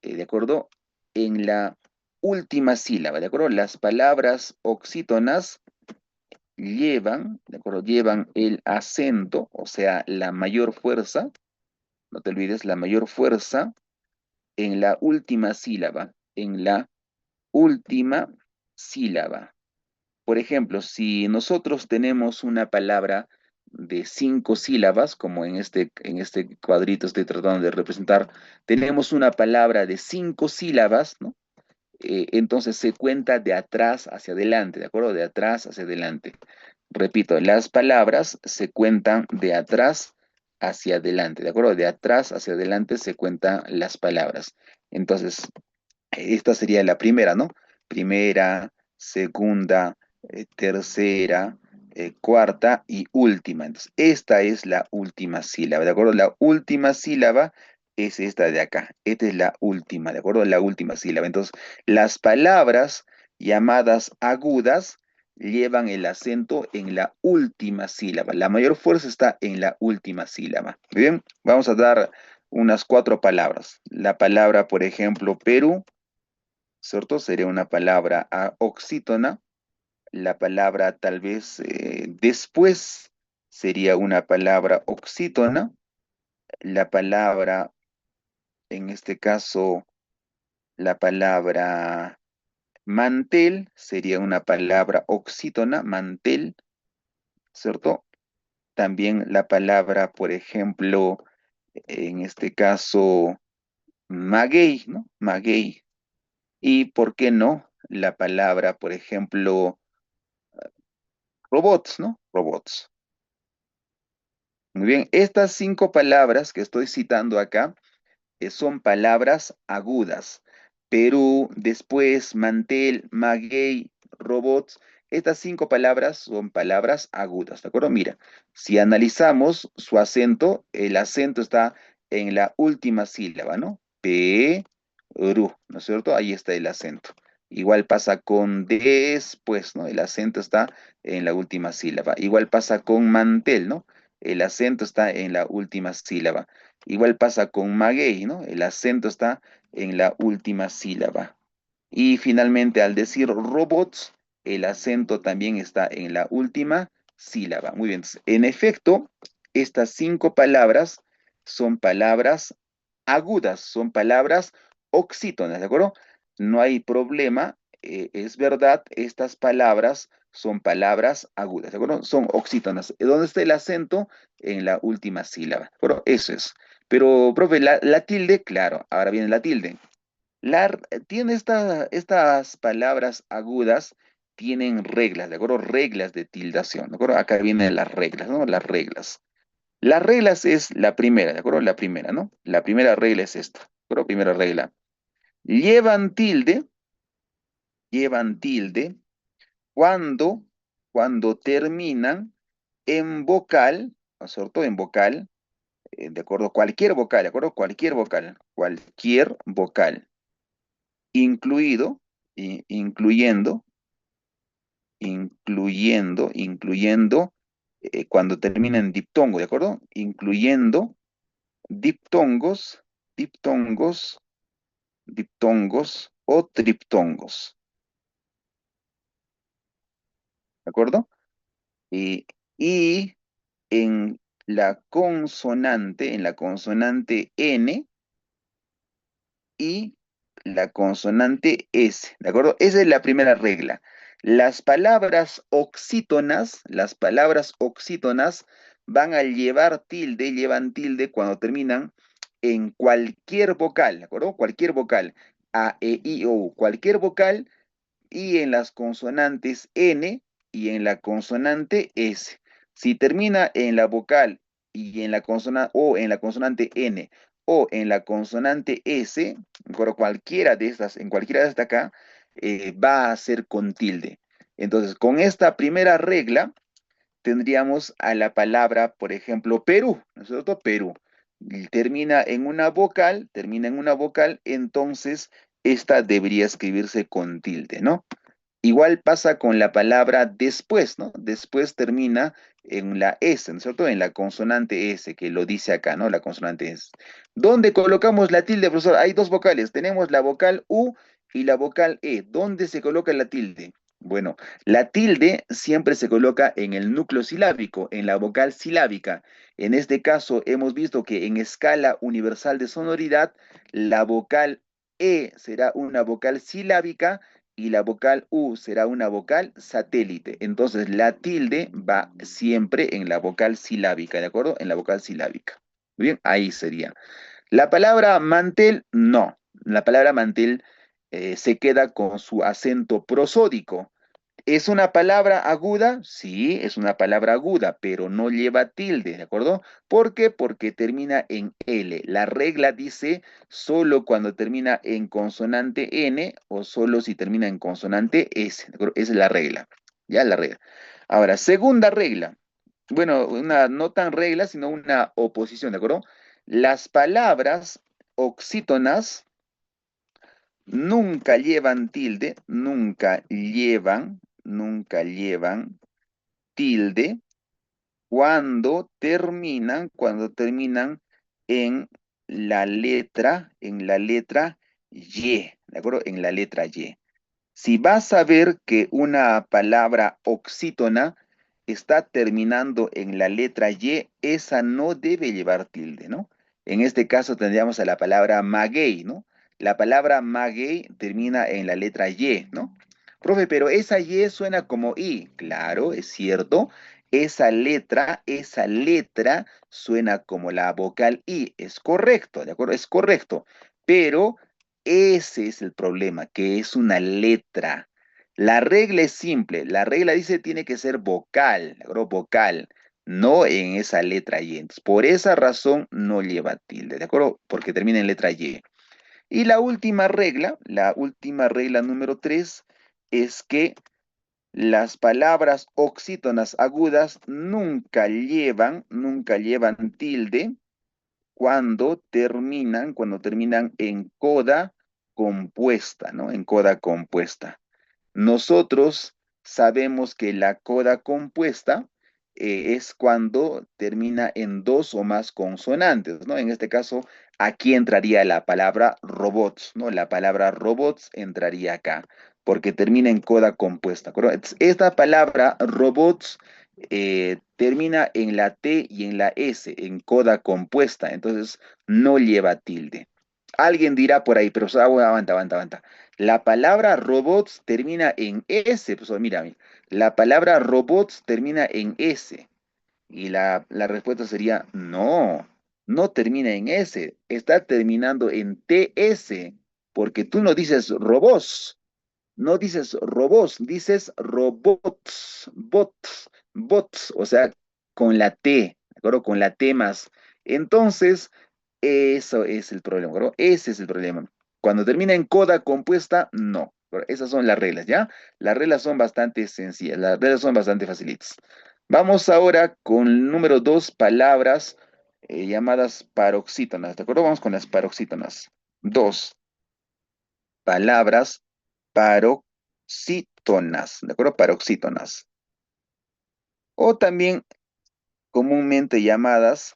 ¿de acuerdo? En la última sílaba, ¿de acuerdo? Las palabras oxítonas llevan, ¿de acuerdo? Llevan el acento, o sea, la mayor fuerza, no te olvides, la mayor fuerza en la última sílaba, en la última sílaba. Por ejemplo, si nosotros tenemos una palabra de 5 sílabas, como en este cuadrito estoy tratando de representar, tenemos una palabra de 5 sílabas, ¿no? Entonces se cuenta de atrás hacia adelante, ¿de acuerdo? De atrás hacia adelante. Repito, las palabras se cuentan de atrás hacia adelante, ¿de acuerdo? De atrás hacia adelante se cuentan las palabras. Entonces, esta sería la primera, ¿no? Primera, segunda, tercera, cuarta y última. Entonces, esta es la última sílaba, ¿de acuerdo? La última sílaba es esta de acá. Esta es la última, ¿de acuerdo? La última sílaba. Entonces, las palabras llamadas agudas llevan el acento en la última sílaba. La mayor fuerza está en la última sílaba. Muy bien, vamos a dar unas 4 palabras. La palabra, por ejemplo, Perú, ¿cierto? Sería una palabra oxítona. La palabra tal vez después sería una palabra oxítona. La palabra, en este caso, la palabra mantel sería una palabra oxítona, mantel, ¿cierto? También la palabra, por ejemplo, en este caso, maguey, ¿no? Maguey. Y, ¿por qué no? La palabra, por ejemplo, robots, ¿no? Robots. Muy bien, estas 5 palabras que estoy citando acá son palabras agudas. Perú, después, mantel, maguey, robots. Estas 5 palabras son palabras agudas, ¿de acuerdo? Mira, si analizamos su acento, el acento está en la última sílaba, ¿no? Perú, ¿no es cierto? Ahí está el acento. Igual pasa con después, ¿no? El acento está en la última sílaba. Igual pasa con mantel, ¿no? El acento está en la última sílaba. Igual pasa con maguey, ¿no? El acento está en la última sílaba. Y finalmente, al decir robots, el acento también está en la última sílaba. Muy bien. Entonces, en efecto, estas 5 palabras son palabras agudas, son palabras oxítonas, ¿de acuerdo? No hay problema, es verdad, estas palabras son palabras agudas, ¿de acuerdo? Son oxítonas. ¿Dónde está el acento? En la última sílaba, ¿de acuerdo? Eso es. Pero, profe, la tilde, claro, ahora viene la tilde. Tiene estas palabras agudas, tienen reglas, ¿de acuerdo? Reglas de tildación, ¿de acuerdo? Acá vienen las reglas, ¿no? Las reglas. Las reglas es la primera, ¿de acuerdo? La primera, ¿no? La primera regla es esta, ¿de acuerdo? Primera regla. Llevan tilde, llevan tilde cuando terminan en vocal, ¿no es cierto? En vocal, ¿de acuerdo? Cualquier vocal, ¿de acuerdo? Cualquier vocal, incluido, incluyendo, cuando termina en diptongo, ¿de acuerdo? Incluyendo diptongos, diptongos, diptongos o triptongos, ¿de acuerdo? Y, y en la consonante N y la consonante S, ¿de acuerdo? Esa es la primera regla. Las palabras oxítonas van a llevan tilde cuando terminan en cualquier vocal, ¿de acuerdo? Cualquier vocal, A, E, I, O, U, cualquier vocal y en las consonantes N y en la consonante S. Si termina en la vocal y en la consonante o en la consonante N o en la consonante S, por cualquiera de estas, en cualquiera de estas acá, va a ser con tilde. Entonces, con esta primera regla, tendríamos a la palabra, por ejemplo, Perú, ¿no es cierto? Perú. Y termina en una vocal, entonces esta debería escribirse con tilde, ¿no? Igual pasa con la palabra después, ¿no? Después termina en la S, ¿no es cierto? En la consonante S, que lo dice acá, ¿no? La consonante S. ¿Dónde colocamos la tilde, profesor? Hay 2 vocales. Tenemos la vocal U y la vocal E. ¿Dónde se coloca la tilde? Bueno, la tilde siempre se coloca en el núcleo silábico, en la vocal silábica. En este caso, hemos visto que en escala universal de sonoridad, la vocal E será una vocal silábica y la vocal U será una vocal satélite. Entonces la tilde va siempre en la vocal silábica, ¿de acuerdo? En la vocal silábica. Muy bien, ahí sería. La palabra mantel, no. La palabra mantel se queda con su acento prosódico. ¿Es una palabra aguda? Sí, es una palabra aguda, pero no lleva tilde, ¿de acuerdo? ¿Por qué? Porque termina en L. La regla dice solo cuando termina en consonante N o solo si termina en consonante S, ¿de acuerdo? Esa es la regla, ya la regla. Ahora, segunda regla. Bueno, una no tan regla, sino una oposición, ¿de acuerdo? Las palabras oxítonas nunca llevan tilde, nunca llevan tilde cuando terminan en en la letra Y, ¿de acuerdo? En la letra Y. Si vas a ver que una palabra oxítona está terminando en la letra Y, esa no debe llevar tilde, ¿no? En este caso tendríamos a la palabra maguey, ¿no? La palabra maguey termina en la letra Y, ¿no? Profe, pero esa Y suena como I. Claro, es cierto. Esa letra suena como la vocal I. Es correcto, ¿de acuerdo? Es correcto. Pero ese es el problema, que es una letra. La regla es simple. La regla dice tiene que ser vocal, ¿de acuerdo? Vocal, no en esa letra Y. Entonces, por esa razón no lleva tilde, ¿de acuerdo? Porque termina en letra Y. Y la última regla número 3, es que las palabras oxítonas agudas nunca llevan tilde cuando terminan en coda compuesta, ¿no? En coda compuesta. Nosotros sabemos que la coda compuesta es cuando termina en dos o más consonantes, ¿no? En este caso, aquí entraría la palabra robots, ¿no? La palabra robots entraría acá, porque termina en coda compuesta, ¿correcto? Esta palabra robots termina en la T y en la S, en coda compuesta, entonces no lleva tilde. Alguien dirá por ahí, pero aguanta. La palabra robots termina en S. Pues mira, la palabra robots termina en S. Y la respuesta sería no, no termina en S. Está terminando en TS. Porque tú no dices robots, no dices robots, dices robots, bots, o sea, con la T, ¿de acuerdo? Con la T más. Entonces, eso es el problema, ¿de acuerdo? Ese es el problema. Cuando termina en coda compuesta, no. Pero esas son las reglas, ¿ya? Las reglas son bastante sencillas, las reglas son bastante facilitas. Vamos ahora con el número 2, palabras llamadas paroxítonas, ¿de acuerdo? Vamos con las paroxítonas. Dos, palabras paroxítonas, ¿de acuerdo? Paroxítonas. O también comúnmente llamadas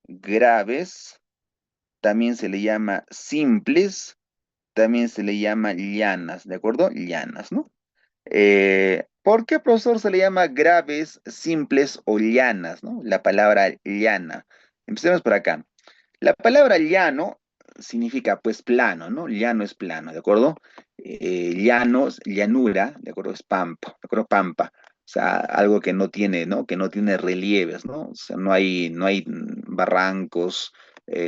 graves, también se le llama simples, también se le llama llanas, ¿de acuerdo? Llanas, ¿no? ¿Por qué, profesor, se le llama graves, simples o llanas, ¿no? La palabra llana. Empecemos por acá. La palabra llano significa pues plano, ¿no? Llano es plano, ¿de acuerdo? Llanos, llanura, ¿de acuerdo? Es pampa, ¿de acuerdo? Pampa. O sea, algo que no tiene, ¿no? Que no tiene relieves, ¿no? O sea, no hay barrancos,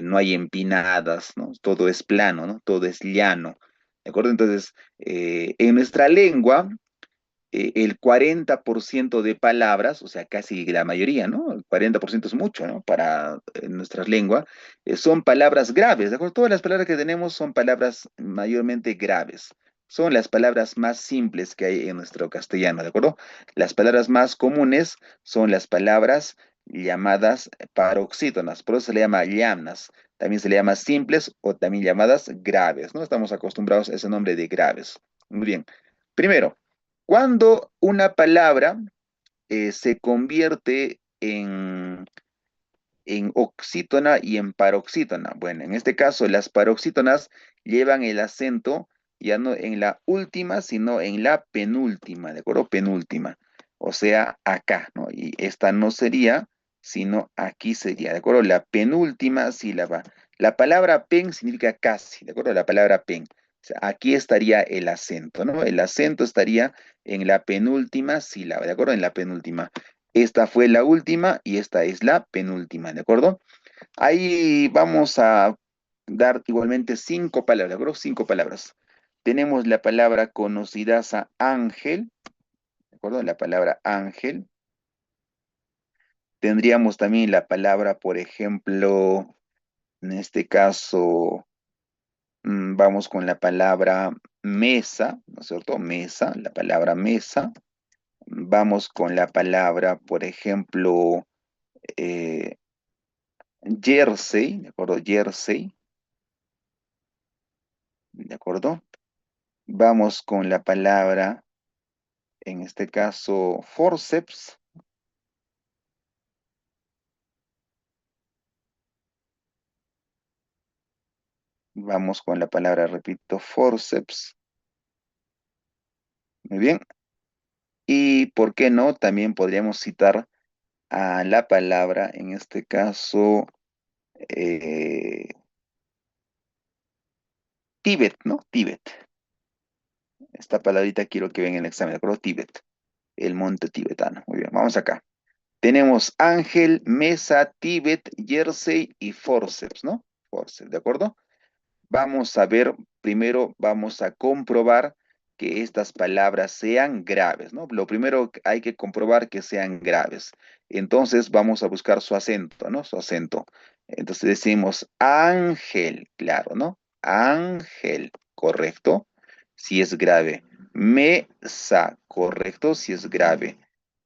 no hay empinadas, ¿no? Todo es plano, ¿no? Todo es llano, ¿de acuerdo? Entonces, en nuestra lengua, el 40% de palabras, o sea, casi la mayoría, ¿no? El 40% es mucho, ¿no? Para nuestras lenguas, son palabras graves, ¿de acuerdo? Todas las palabras que tenemos son palabras mayormente graves. Son las palabras más simples que hay en nuestro castellano, ¿de acuerdo? Las palabras más comunes son las palabras llamadas paroxítonas, por eso se le llama llanas. También se le llama simples o también llamadas graves, ¿no? Estamos acostumbrados a ese nombre de graves. Muy bien. Primero, cuando una palabra se convierte en oxítona y en paroxítona. Bueno, en este caso las paroxítonas llevan el acento ya no en la última, sino en la penúltima, ¿de acuerdo? Penúltima. O sea, acá, ¿no? Y esta no sería, sino aquí sería, ¿de acuerdo? La penúltima sílaba. La palabra pen significa casi, ¿de acuerdo? La palabra pen. O sea, aquí estaría el acento, ¿no? El acento estaría en la penúltima sílaba, ¿de acuerdo? En la penúltima. Esta fue la última y esta es la penúltima, ¿de acuerdo? Ahí vamos a dar igualmente 5 palabras, ¿de acuerdo? 5 palabras. Tenemos la palabra conocida ángel, ¿de acuerdo? La palabra ángel. Tendríamos también la palabra, por ejemplo, en este caso, vamos con la palabra mesa, ¿no es cierto? Mesa, la palabra mesa. Vamos con la palabra, por ejemplo, eh, jersey, ¿de acuerdo? Jersey, ¿de acuerdo? Vamos con la palabra, en este caso, forceps, Vamos con la palabra, repito, forceps. Muy bien. Y, ¿por qué no? También podríamos citar a la palabra, en este caso, eh, Tíbet, ¿no? Tíbet. Esta palabrita quiero que vean en el examen, ¿de acuerdo? Tíbet, el monte tibetano. Muy bien, vamos acá. Tenemos ángel, mesa, Tíbet, jersey y forceps, ¿no? Forceps, ¿de acuerdo? Vamos a ver, primero vamos a comprobar que estas palabras sean graves, ¿no? Lo primero que hay que comprobar que sean graves. Entonces vamos a buscar su acento, ¿no? Su acento. Entonces decimos ángel, claro, ¿no? Ángel, correcto, si es grave. Mesa, correcto, si es grave.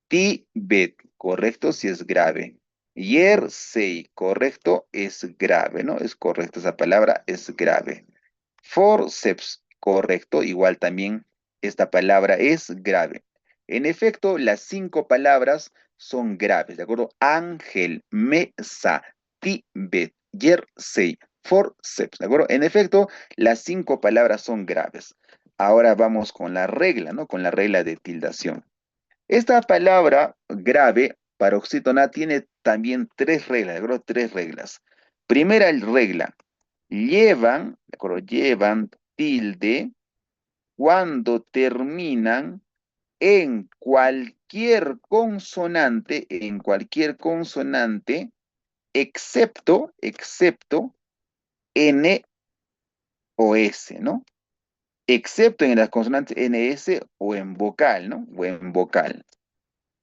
Tibet, correcto, si es grave. Jersey, correcto, es grave, ¿no? Es correcto, esa palabra es grave. Forceps, correcto, igual también esta palabra es grave. En efecto, las 5 palabras son graves, ¿de acuerdo? Ángel, mesa, Tibet, jersey, forceps, ¿de acuerdo? En efecto, las 5 palabras son graves. Ahora vamos con la regla, ¿no? Con la regla de tildación. Esta palabra grave, paroxítona, tiene también 3 reglas, ¿de acuerdo? 3 reglas. Primera regla, llevan, ¿de acuerdo? Llevan tilde cuando terminan en cualquier consonante, excepto N o S, ¿no? Excepto en las consonantes NS o en vocal, ¿no? O en vocal.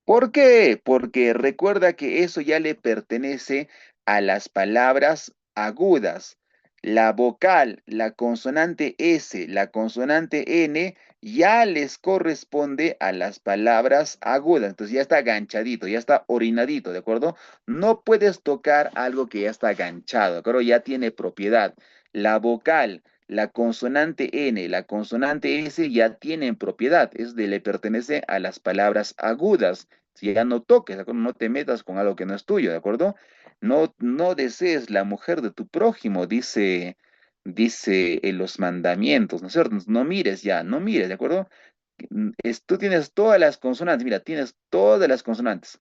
¿Por qué? Porque recuerda que eso ya le pertenece a las palabras agudas. La vocal, la consonante S, la consonante N, ya les corresponde a las palabras agudas. Entonces ya está ganchadito, ya está orinadito, ¿de acuerdo? No puedes tocar algo que ya está ganchado, ¿de acuerdo? Ya tiene propiedad. La vocal, la consonante N, la consonante S ya tienen propiedad. Le pertenece a las palabras agudas. Si ya no toques, ¿de acuerdo? No te metas con algo que no es tuyo, ¿de acuerdo? No desees la mujer de tu prójimo, dice en los mandamientos, ¿no es cierto? No mires ya, no mires, ¿de acuerdo? Tú tienes todas las consonantes, mira, tienes todas las consonantes.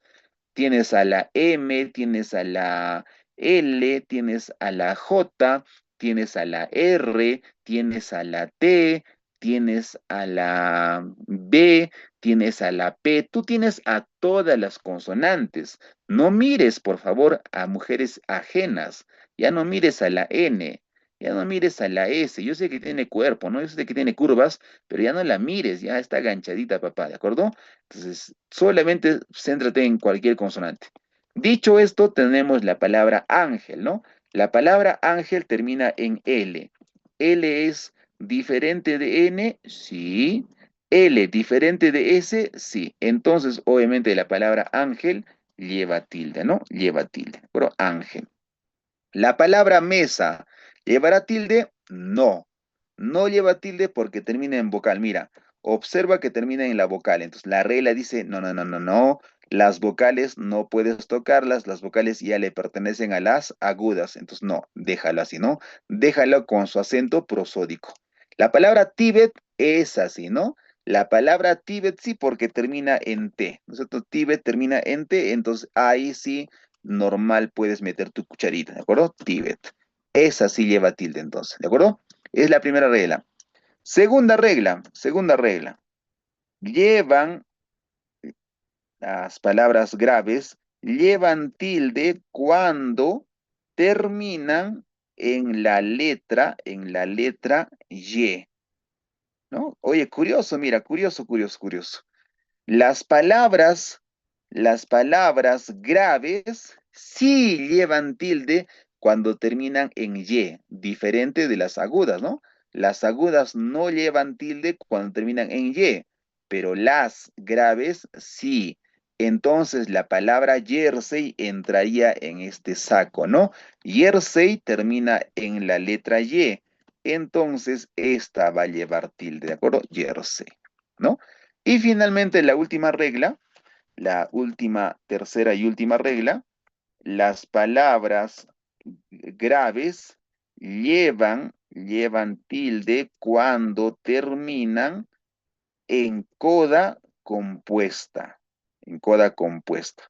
Tienes a la M, tienes a la L, tienes a la J, tienes a la R, tienes a la T, tienes a la B, tienes a la P. Tú tienes a todas las consonantes. No mires, por favor, a mujeres ajenas. Ya no mires a la N. Ya no mires a la S. Yo sé que tiene cuerpo, ¿no? Yo sé que tiene curvas, pero ya no la mires. Ya está ganchadita, papá, ¿de acuerdo? Entonces, solamente céntrate en cualquier consonante. Dicho esto, tenemos la palabra ángel, ¿no? La palabra ángel termina en L. L es diferente de N, sí. L diferente de S, sí. Entonces, obviamente, la palabra ángel lleva tilde, ¿no? Lleva tilde, pero ángel. La palabra mesa, ¿llevará tilde? No, no lleva tilde porque termina en vocal. Mira, observa que termina en la vocal. Entonces la regla dice, no, no, no, no, no. Las vocales no puedes tocarlas, las vocales ya le pertenecen a las agudas. Entonces no, déjalo así, ¿no? Déjalo con su acento prosódico. La palabra Tíbet es así, ¿no? La palabra Tíbet sí porque termina en T, ¿no es cierto? Tíbet termina en T, entonces ahí sí normal puedes meter tu cucharita, ¿de acuerdo? Tíbet. Esa sí lleva tilde entonces, ¿de acuerdo? Es la primera regla. Segunda regla. Llevan las palabras graves, llevan tilde cuando terminan en la letra Y, ¿no? Oye, curioso, mira, curioso, curioso, curioso. Las palabras, las palabras graves sí llevan tilde cuando terminan en Y, diferente de las agudas, ¿no? Las agudas no llevan tilde cuando terminan en Y, pero las graves sí. Entonces la palabra jersey entraría en este saco, ¿no? Jersey termina en la letra Y. Entonces esta va a llevar tilde, ¿de acuerdo? Jersey, ¿no? Y finalmente la última, tercera y última regla, las palabras graves llevan tilde cuando terminan en coda compuesta. En coda compuesta.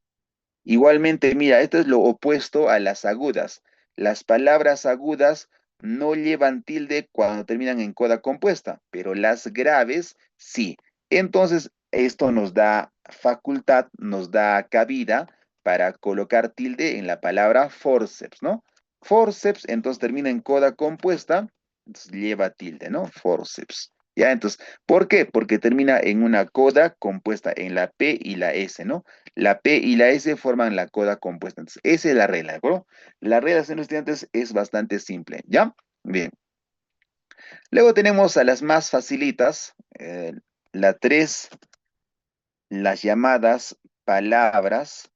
Igualmente, mira, esto es lo opuesto a las agudas. Las palabras agudas no llevan tilde cuando terminan en coda compuesta, pero las graves sí. Entonces, esto nos da facultad, nos da cabida para colocar tilde en la palabra forceps, ¿no? Forceps, entonces termina en coda compuesta, entonces lleva tilde, ¿no? Forceps. ¿Ya? Entonces, ¿por qué? Porque termina en una coda compuesta en la P y la S, ¿no? La P y la S forman la coda compuesta. Entonces, esa es la regla, ¿de acuerdo? La regla, señores estudiantes, es bastante simple, ¿ya? Bien. Luego tenemos a las más facilitas, la 3, las llamadas palabras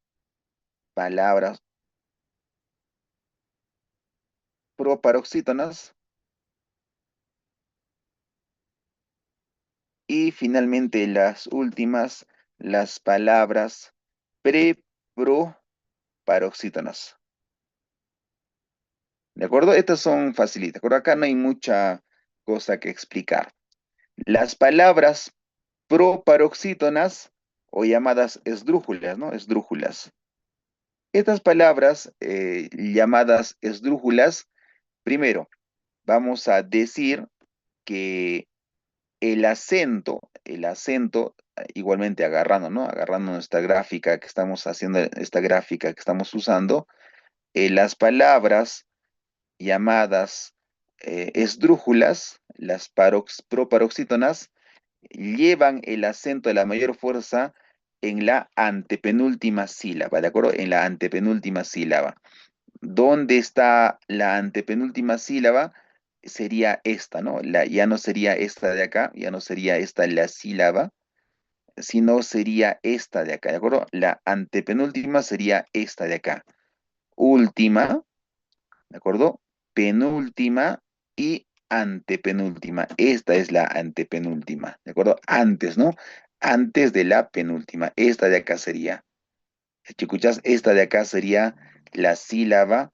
proparoxítonas, y finalmente las últimas, las palabras preproparoxítonas. ¿De acuerdo? Estas son facilitas, ¿de acuerdo? Acá no hay mucha cosa que explicar. Las palabras proparoxítonas o llamadas esdrújulas, ¿no? Esdrújulas. Estas palabras llamadas esdrújulas, primero, vamos a decir que el acento, igualmente agarrando, ¿no? Agarrando nuestra gráfica que estamos haciendo, esta gráfica que estamos usando, las palabras llamadas esdrújulas, las proparoxítonas, llevan el acento de la mayor fuerza en la antepenúltima sílaba, ¿de acuerdo? En la antepenúltima sílaba. ¿Dónde está la antepenúltima sílaba? Sería esta, ¿no? Ya no sería esta de acá, ya no sería esta la sílaba, sino sería esta de acá, ¿de acuerdo? La antepenúltima sería esta de acá. Última, ¿de acuerdo? Penúltima y antepenúltima. Esta es la antepenúltima, ¿de acuerdo? Antes, ¿no? Antes de la penúltima. Esta de acá sería, si escuchas, esta de acá sería la sílaba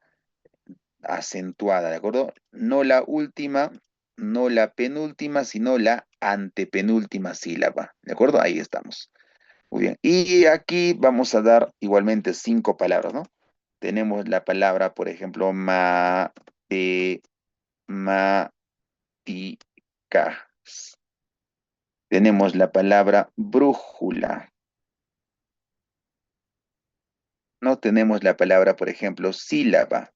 acentuada, ¿de acuerdo? No la última, no la penúltima, sino la antepenúltima sílaba, ¿de acuerdo? Ahí estamos. Muy bien. Y aquí vamos a dar igualmente 5 palabras, ¿no? Tenemos la palabra, por ejemplo, matemáticas. Tenemos la palabra brújula. No tenemos la palabra, por ejemplo, sílaba.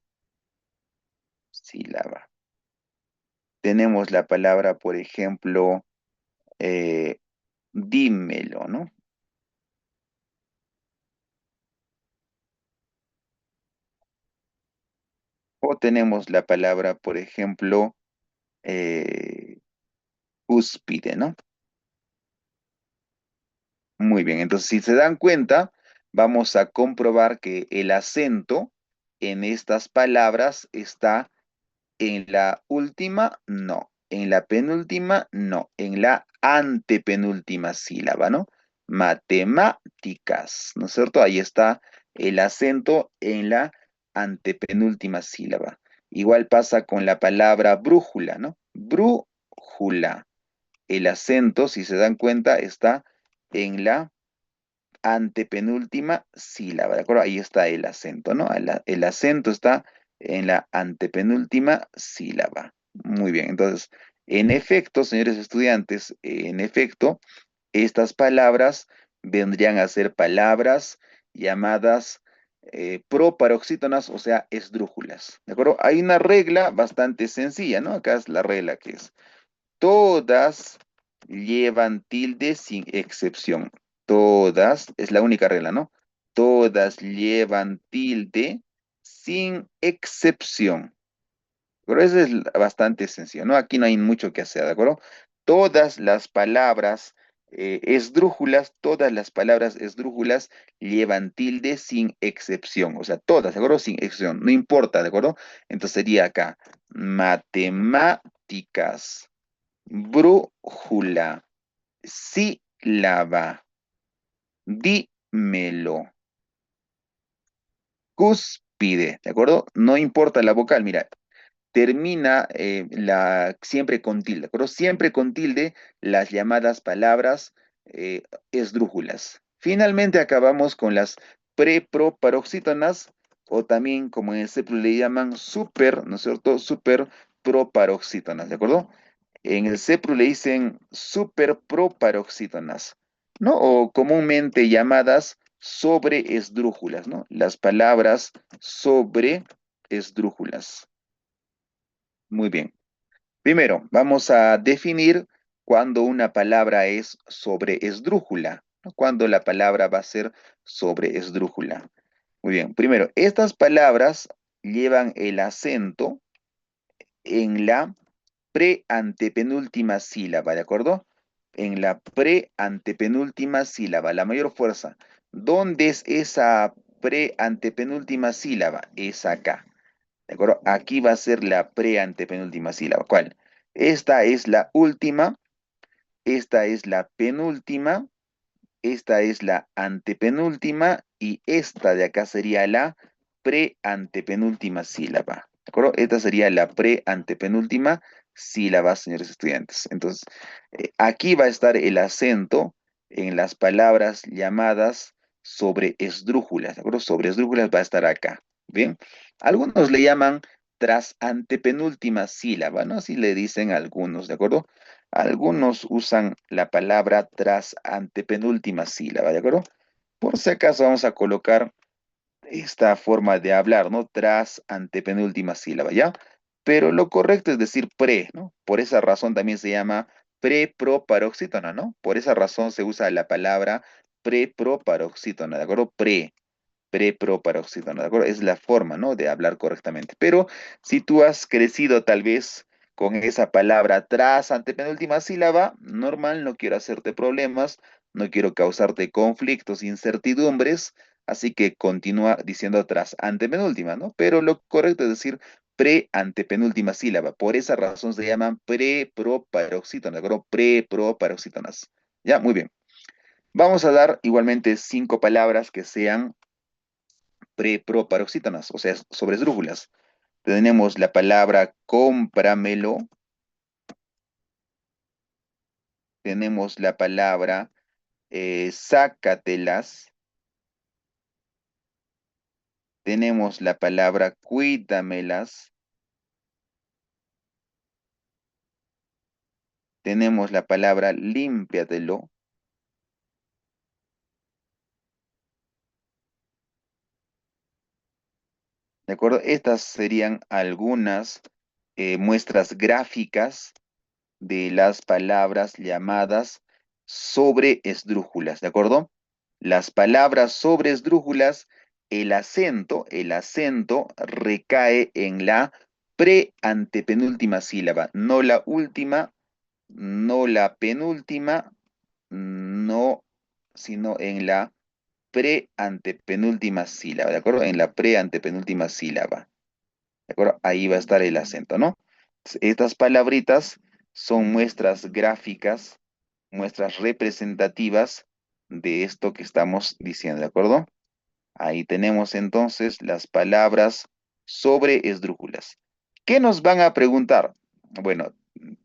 Sílaba. Tenemos la palabra, por ejemplo, eh, dímelo, ¿no? O tenemos la palabra, por ejemplo, eh, cúspide, ¿no? Muy bien, entonces si se dan cuenta, vamos a comprobar que el acento en estas palabras está en la última, no. En la penúltima, no. En la antepenúltima sílaba, ¿no? Matemáticas, ¿no es cierto? Ahí está el acento en la antepenúltima sílaba. Igual pasa con la palabra brújula, ¿no? Brújula. El acento, si se dan cuenta, está en la antepenúltima sílaba, ¿de acuerdo? Ahí está el acento, ¿no? El acento está en la antepenúltima sílaba. Muy bien, entonces, en efecto, señores estudiantes, en efecto, estas palabras vendrían a ser palabras llamadas proparoxítonas, o sea, esdrújulas, ¿de acuerdo? Hay una regla bastante sencilla, ¿no? Acá es la regla que es todas llevan tilde sin excepción. Todas, es la única regla, ¿no? Todas llevan tilde sin excepción. Pero eso es bastante sencillo, ¿no? Aquí no hay mucho que hacer, ¿de acuerdo? Todas las palabras esdrújulas, todas las palabras esdrújulas llevan tilde sin excepción. O sea, todas, ¿de acuerdo? Sin excepción. No importa, ¿de acuerdo? Entonces sería acá, matemáticas. Brújula, sílaba, dímelo, cúspide, ¿de acuerdo? No importa la vocal, mira, termina siempre con tilde, ¿de acuerdo? Siempre con tilde las llamadas palabras esdrújulas. Finalmente acabamos con las preproparoxítonas, o también como en el CEPRO le llaman super, ¿no es cierto? Super proparoxítonas, ¿de acuerdo? En el CEPRO le dicen superproparoxítonas, ¿no? O comúnmente llamadas sobreesdrújulas, ¿no? Las palabras sobreesdrújulas. Muy bien. Primero, vamos a definir cuando una palabra es sobreesdrújula, ¿no? Cuando la palabra va a ser sobreesdrújula. Muy bien. Primero, estas palabras llevan el acento en la preantepenúltima sílaba, ¿de acuerdo? En la preantepenúltima sílaba, la mayor fuerza. ¿Dónde es esa preantepenúltima sílaba? Es acá, ¿de acuerdo? Aquí va a ser la preantepenúltima sílaba. ¿Cuál? Esta es la última, esta es la penúltima, esta es la antepenúltima y esta de acá sería la preantepenúltima sílaba. ¿De acuerdo? Esta sería la preantepenúltima sílaba, señores estudiantes. Entonces, aquí va a estar el acento en las palabras llamadas sobre esdrújulas. ¿De acuerdo? Sobre esdrújulas va a estar acá. Bien. Algunos le llaman tras antepenúltima sílaba, ¿no? Así le dicen algunos, ¿de acuerdo? Algunos usan la palabra tras antepenúltima sílaba, ¿de acuerdo? Por si acaso vamos a colocar esta forma de hablar, ¿no? Tras antepenúltima sílaba, ¿ya? Pero lo correcto es decir pre, ¿no? Por esa razón también se llama pre-proparoxítona, ¿no? Por esa razón se usa la palabra pre-proparoxítona, ¿de acuerdo? Preproparoxítona, ¿de acuerdo? Es la forma, ¿no? De hablar correctamente. Pero si tú has crecido tal vez con esa palabra tras antepenúltima sílaba, normal, no quiero hacerte problemas, no quiero causarte conflictos, incertidumbres, así que continúa diciendo tras antepenúltima, ¿no? Pero lo correcto es decir pre-antepenúltima sílaba. Por esa razón se llaman preproparoxítonas, ¿de acuerdo? Preproparoxítonas. Ya, muy bien. Vamos a dar igualmente 5 palabras que sean preproparoxítonas, o sea, sobre esdrújulas. Tenemos la palabra cómpramelo, tenemos la palabra sácatelas, tenemos la palabra cuídamelas, tenemos la palabra límpiatelo, ¿de acuerdo? Estas serían algunas muestras gráficas de las palabras llamadas sobre esdrújulas, ¿de acuerdo? Las palabras sobre esdrújulas, el acento recae en la preantepenúltima sílaba, no la última, no la penúltima, no, sino en la preantepenúltima sílaba, ¿de acuerdo? En la preantepenúltima sílaba. ¿De acuerdo? Ahí va a estar el acento, ¿no? Estas palabritas son muestras gráficas, muestras representativas de esto que estamos diciendo, ¿de acuerdo? Ahí tenemos entonces las palabras sobre esdrújulas. ¿Qué nos van a preguntar? Bueno,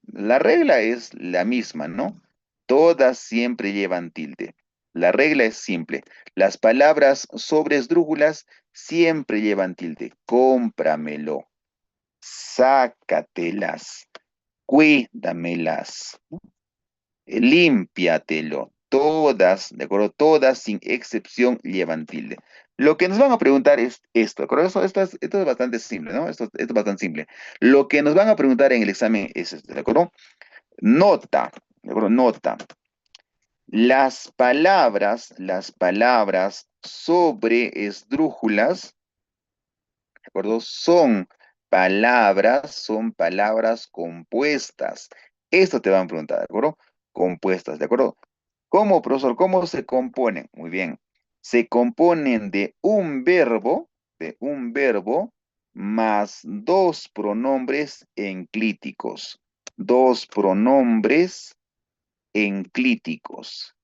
la regla es la misma, ¿no? Todas siempre llevan tilde. La regla es simple. Las palabras sobre esdrújulas siempre llevan tilde. Cómpramelo, sácatelas, cuídamelas, límpiatelo. Todas, ¿de acuerdo? Todas sin excepción llevan tilde. Lo que nos van a preguntar es esto, ¿de acuerdo? Esto es bastante simple, ¿no? Esto es bastante simple. Lo que nos van a preguntar en el examen es esto, ¿de acuerdo? Nota, ¿de acuerdo? Nota. Las palabras sobre esdrújulas, ¿de acuerdo? Son palabras compuestas. Esto te van a preguntar, ¿de acuerdo? Compuestas, ¿de acuerdo? ¿Cómo, profesor? ¿Cómo se componen? Muy bien. Se componen de un verbo más dos pronombres enclíticos. Dos pronombres enclíticos.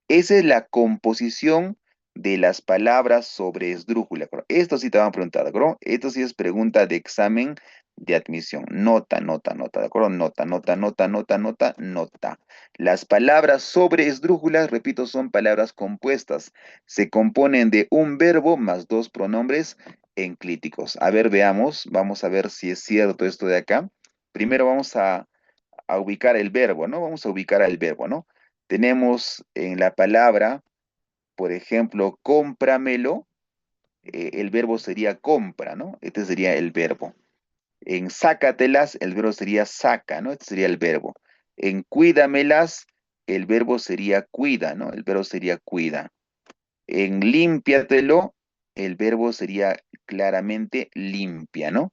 Esa es la composición de las palabras sobre esdrújula. ¿De acuerdo? Esto sí te van a preguntar, ¿de acuerdo? Esto sí es pregunta de examen de admisión. Nota, nota, nota, ¿de acuerdo? Nota, nota, nota, nota, nota, nota. Las palabras sobre esdrújulas, repito, son palabras compuestas. Se componen de un verbo más dos pronombres enclíticos. A ver, veamos. Vamos a ver si es cierto esto de acá. Primero vamos a ubicar el verbo, ¿no? Vamos a ubicar al verbo, ¿no? Tenemos en la palabra, por ejemplo, cómpramelo, el verbo sería compra, ¿no? Este sería el verbo. En sácatelas, el verbo sería saca, ¿no? Este sería el verbo. En cuídamelas, el verbo sería cuida, ¿no? El verbo sería cuida. En límpiatelo, el verbo sería claramente limpia, ¿no?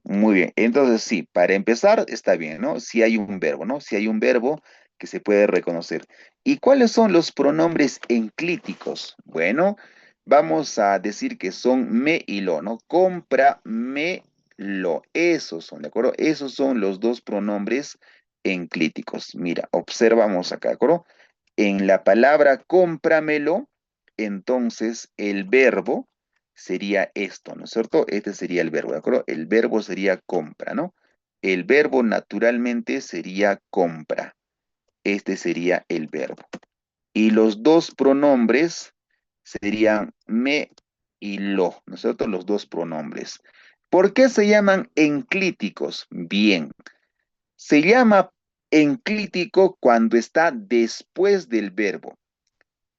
Muy bien, entonces sí, para empezar está bien, ¿no? Si hay un verbo, ¿no? Si hay un verbo que se puede reconocer. ¿Y cuáles son los pronombres enclíticos? Bueno, vamos a decir que son me y lo, ¿no? Compra, me, lo. Esos son, ¿de acuerdo? Esos son los dos pronombres enclíticos. Mira, observamos acá, ¿de acuerdo? En la palabra cómpramelo, entonces el verbo sería esto, ¿no es cierto? Este sería el verbo, ¿de acuerdo? El verbo sería compra, ¿no? El verbo naturalmente sería compra. Este sería el verbo. Y los dos pronombres serían me y lo, ¿no es cierto? Los dos pronombres. ¿Por qué se llaman enclíticos? Bien, se llama enclítico cuando está después del verbo.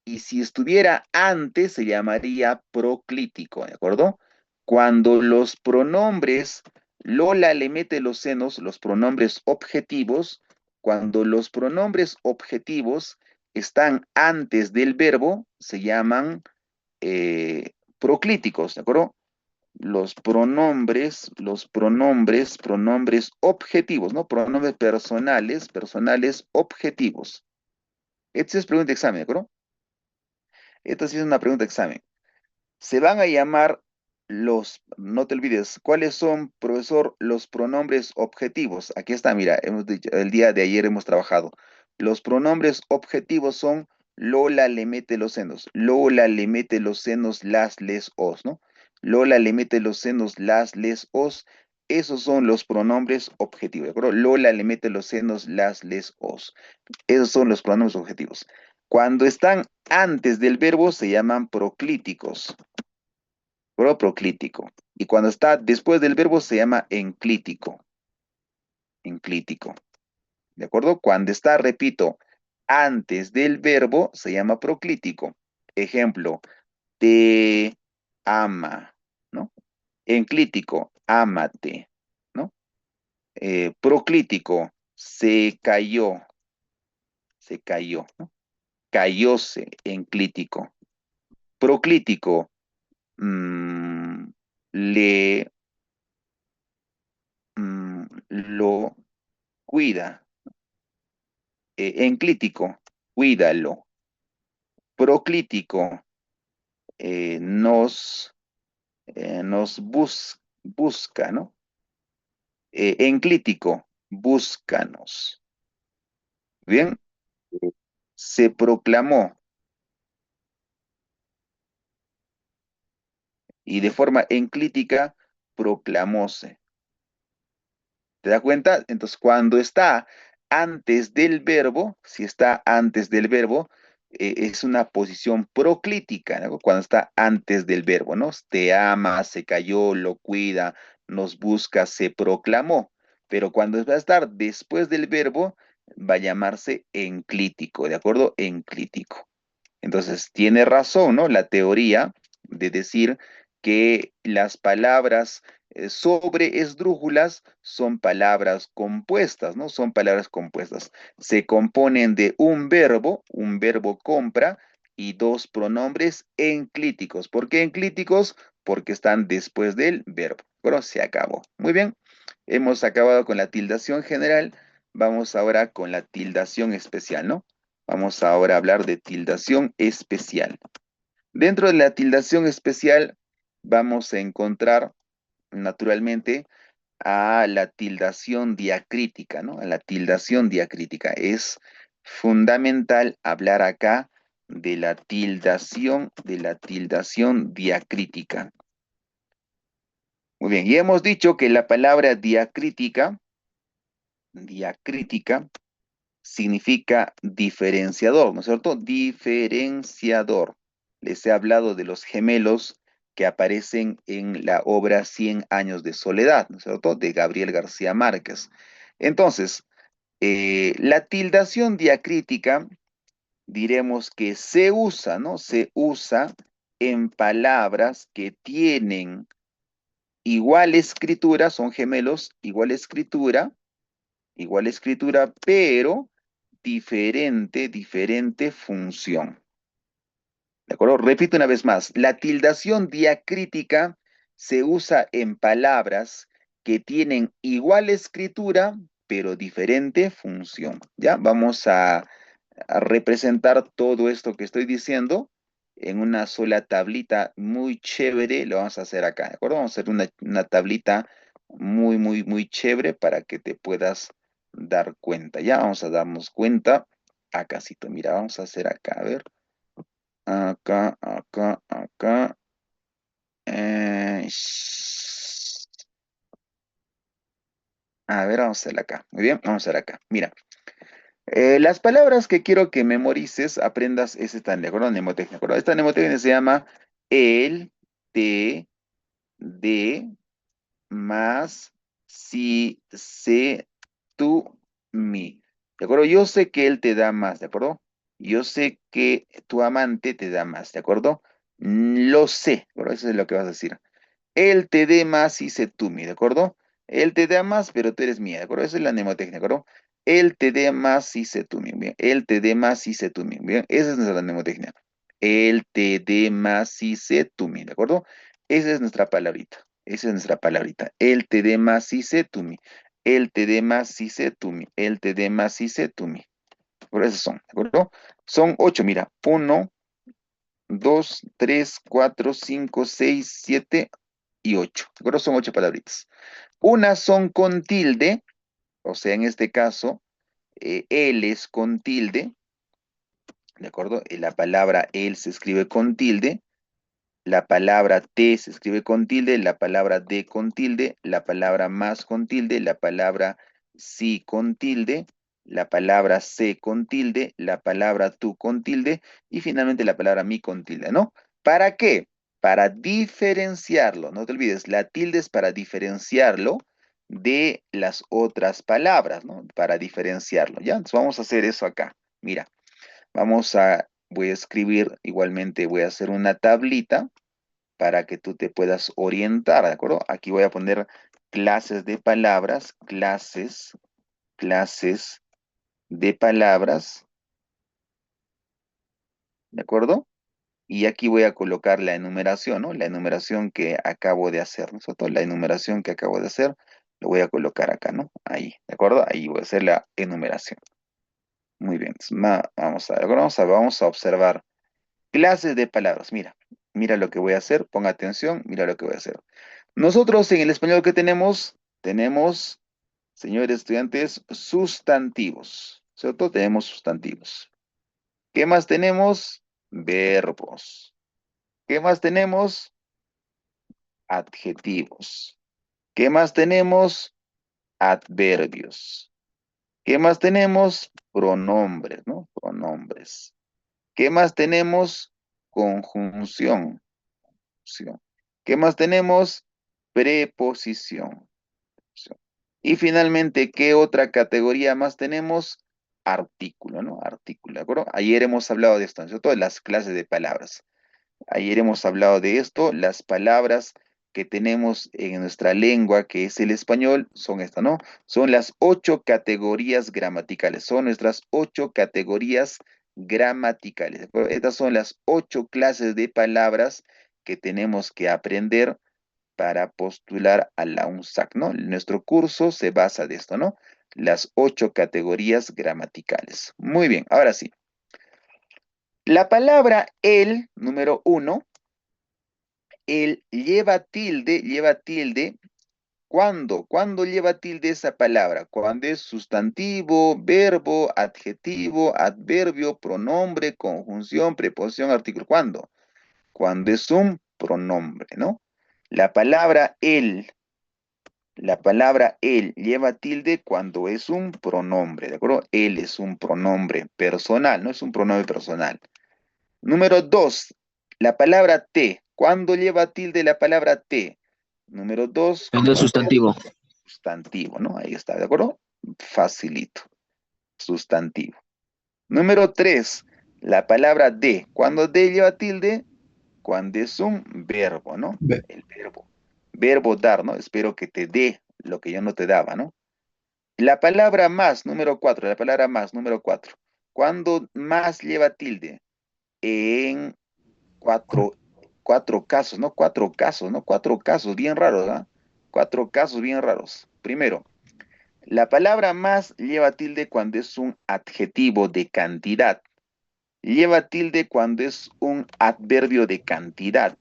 Y si estuviera antes, se llamaría proclítico, ¿de acuerdo? Cuando los pronombres, Lola le mete los senos, los pronombres objetivos, cuando los pronombres objetivos están antes del verbo, se llaman proclíticos, ¿de acuerdo? Pronombres objetivos, ¿no? Pronombres personales objetivos. Esta es pregunta de examen, ¿de acuerdo? Esta sí es una pregunta de examen. Se van a llamar no te olvides, ¿cuáles son, profesor, los pronombres objetivos? Aquí está, mira, hemos dicho, el día de ayer hemos trabajado. Los pronombres objetivos son Lola le mete los senos. Lola le mete los senos, las, les, os, ¿no? Lola le mete los senos, las, les, os. Esos son los pronombres objetivos, ¿de acuerdo? Lola le mete los senos, las, les, os. Esos son los pronombres objetivos. Cuando están antes del verbo se llaman proclíticos. Proclítico. Y cuando está después del verbo se llama enclítico. Enclítico. ¿De acuerdo? Cuando está, repito, antes del verbo se llama proclítico. Ejemplo, te ama, ¿no? Enclítico, ámate, ¿no? Proclítico, se cayó, ¿no? Cayóse, enclítico. Proclítico, mm, le, lo cuida. Enclítico, cuídalo. Proclítico, busca, ¿no? Enclítico, búscanos. Bien, se proclamó y de forma enclítica, proclamóse. ¿Te das cuenta? Entonces, cuando está antes del verbo, si está antes del verbo, es una posición proclítica, ¿no? Cuando está antes del verbo, ¿no? Te ama, se cayó, lo cuida, nos busca, se proclamó. Pero cuando va a estar después del verbo, va a llamarse enclítico, ¿de acuerdo? Enclítico. Entonces, tiene razón, ¿no? La teoría de decir que las palabras sobre esdrújulas son palabras compuestas, ¿no? Son palabras compuestas. Se componen de un verbo compra, y dos pronombres enclíticos. ¿Por qué enclíticos? Porque están después del verbo. Bueno, se acabó. Muy bien. Hemos acabado con la tildación general. Vamos ahora con la tildación especial, ¿no? Vamos ahora a hablar de tildación especial. Dentro de la tildación especial vamos a encontrar naturalmente a la tildación diacrítica, ¿no? A la tildación diacrítica. Es fundamental hablar acá de la tildación diacrítica. Muy bien, y hemos dicho que la palabra diacrítica significa diferenciador, ¿no es cierto? Diferenciador. Les he hablado de los gemelos que aparecen en la obra Cien años de soledad, ¿no es cierto? De Gabriel García Márquez. Entonces, la tildación diacrítica, diremos que se usa, ¿no? Se usa en palabras que tienen igual escritura, son gemelos, igual escritura, pero diferente función. ¿De acuerdo? Repito una vez más, la tildación diacrítica se usa en palabras que tienen igual escritura, pero diferente función. ¿Ya? Vamos a representar todo esto que estoy diciendo en una sola tablita muy chévere. Lo vamos a hacer acá, ¿de acuerdo? Vamos a hacer una tablita muy chévere para que te puedas dar cuenta. Ya vamos a darnos cuenta. Acácito, mira, vamos a hacer acá, a ver. Acá. A ver, vamos a hacerla acá. Muy bien, vamos a hacer acá. Mira, las palabras que quiero que memorices, aprendas, es esta, ¿de acuerdo? Mnemotecnia, ¿de acuerdo? Esta mnemotecnia se llama el, te, de, más, si, se, tú, mi. ¿De acuerdo? Yo sé que él te da más, ¿de acuerdo? Yo sé que tu amante te da más, ¿de acuerdo? Lo sé, ¿de acuerdo? Eso es lo que vas a decir. Él te dé más y sé tú mi, ¿de acuerdo? Él te da más, pero tú eres mía, ¿de acuerdo? Esa es la mnemotecnia, ¿de acuerdo? Él te dé más y sé tú mi, bien. Él te dé más y sé tú mi, bien. Esa es nuestra mnemotecnia. Él te dé más y sé tú mi, ¿de acuerdo? Esa es nuestra palabrita. Esa es nuestra palabrita. Él te dé más y sé tú mi. Él te dé más y sé tú mi. Él te dé más y sé tú mi. Por eso son, ¿de acuerdo? Son 8, mira. Uno, 2, 3, 4, 5, 6, 7 y 8. ¿De acuerdo? Son 8 palabritas. Unas son con tilde, o sea, en este caso, él es con tilde, ¿de acuerdo? La palabra él se escribe con tilde, la palabra te se escribe con tilde, la palabra de con tilde, la palabra más con tilde, la palabra sí con tilde, la palabra se con tilde, la palabra tú con tilde y finalmente la palabra mi con tilde, ¿no? ¿Para qué? Para diferenciarlo, no te olvides, la tilde es para diferenciarlo de las otras palabras, ¿no? Para diferenciarlo, ¿ya? Entonces vamos a hacer eso acá. Mira, voy a escribir igualmente, voy a hacer una tablita para que tú te puedas orientar, ¿de acuerdo? Aquí voy a poner clases de palabras, clases de palabras, ¿de acuerdo? Y aquí voy a colocar la enumeración, ¿no? La enumeración que acabo de hacer, nosotros la enumeración que acabo de hacer, lo voy a colocar acá, ¿no? Ahí, ¿de acuerdo? Ahí voy a hacer la enumeración. Muy bien, entonces, vamos a observar clases de palabras. Mira lo que voy a hacer, ponga atención, mira lo que voy a hacer. Nosotros en el español que tenemos, señores estudiantes, sustantivos, ¿cierto? Tenemos sustantivos. ¿Qué más tenemos? Verbos. ¿Qué más tenemos? Adjetivos. ¿Qué más tenemos? Adverbios. ¿Qué más tenemos? Pronombres, ¿no? Pronombres. ¿Qué más tenemos? Conjunción. ¿Qué más tenemos? Preposición. Y finalmente, ¿qué otra categoría más tenemos? Artículo, ¿no? Artículo, ¿de acuerdo? Ayer hemos hablado de esto, ¿no es cierto? De las clases de palabras. Ayer hemos hablado de esto, las palabras que tenemos en nuestra lengua, que es el español, son estas, ¿no? Son las 8 categorías gramaticales, son nuestras 8 categorías gramaticales, ¿de acuerdo? Estas son las 8 clases de palabras que tenemos que aprender para postular a la UNSAC, ¿no? Nuestro curso se basa de esto, ¿no? Las 8 categorías gramaticales. Muy bien, ahora sí. La palabra el, número 1, el lleva tilde, ¿cuándo? ¿Cuándo lleva tilde esa palabra? Cuando es sustantivo, verbo, adjetivo, adverbio, pronombre, conjunción, preposición, artículo. ¿Cuándo? Cuando es un pronombre, ¿no? La palabra el lleva tilde cuando es un pronombre, ¿de acuerdo? El es un pronombre personal, no es un pronombre personal. Número 2, la palabra te. ¿Cuándo lleva tilde la palabra te? Número 2, Cuando es cuando es sustantivo. sustantivo, ¿no? Ahí está, ¿de acuerdo? Facilito, sustantivo. Número 3, la palabra de. ¿Cuándo de lleva tilde? Cuando es un verbo, ¿no? Ve- El verbo. Verbo dar, ¿no? Espero que te dé lo que yo no te daba, ¿no? La palabra más, número 4, la palabra más, número 4. ¿Cuándo más lleva tilde? En cuatro, cuatro casos, ¿no? Cuatro casos, ¿no? Cuatro casos bien raros, ¿ah? Cuatro casos bien raros. Primero, la palabra más lleva tilde cuando es un adjetivo de cantidad. Lleva tilde cuando es un adverbio de cantidad.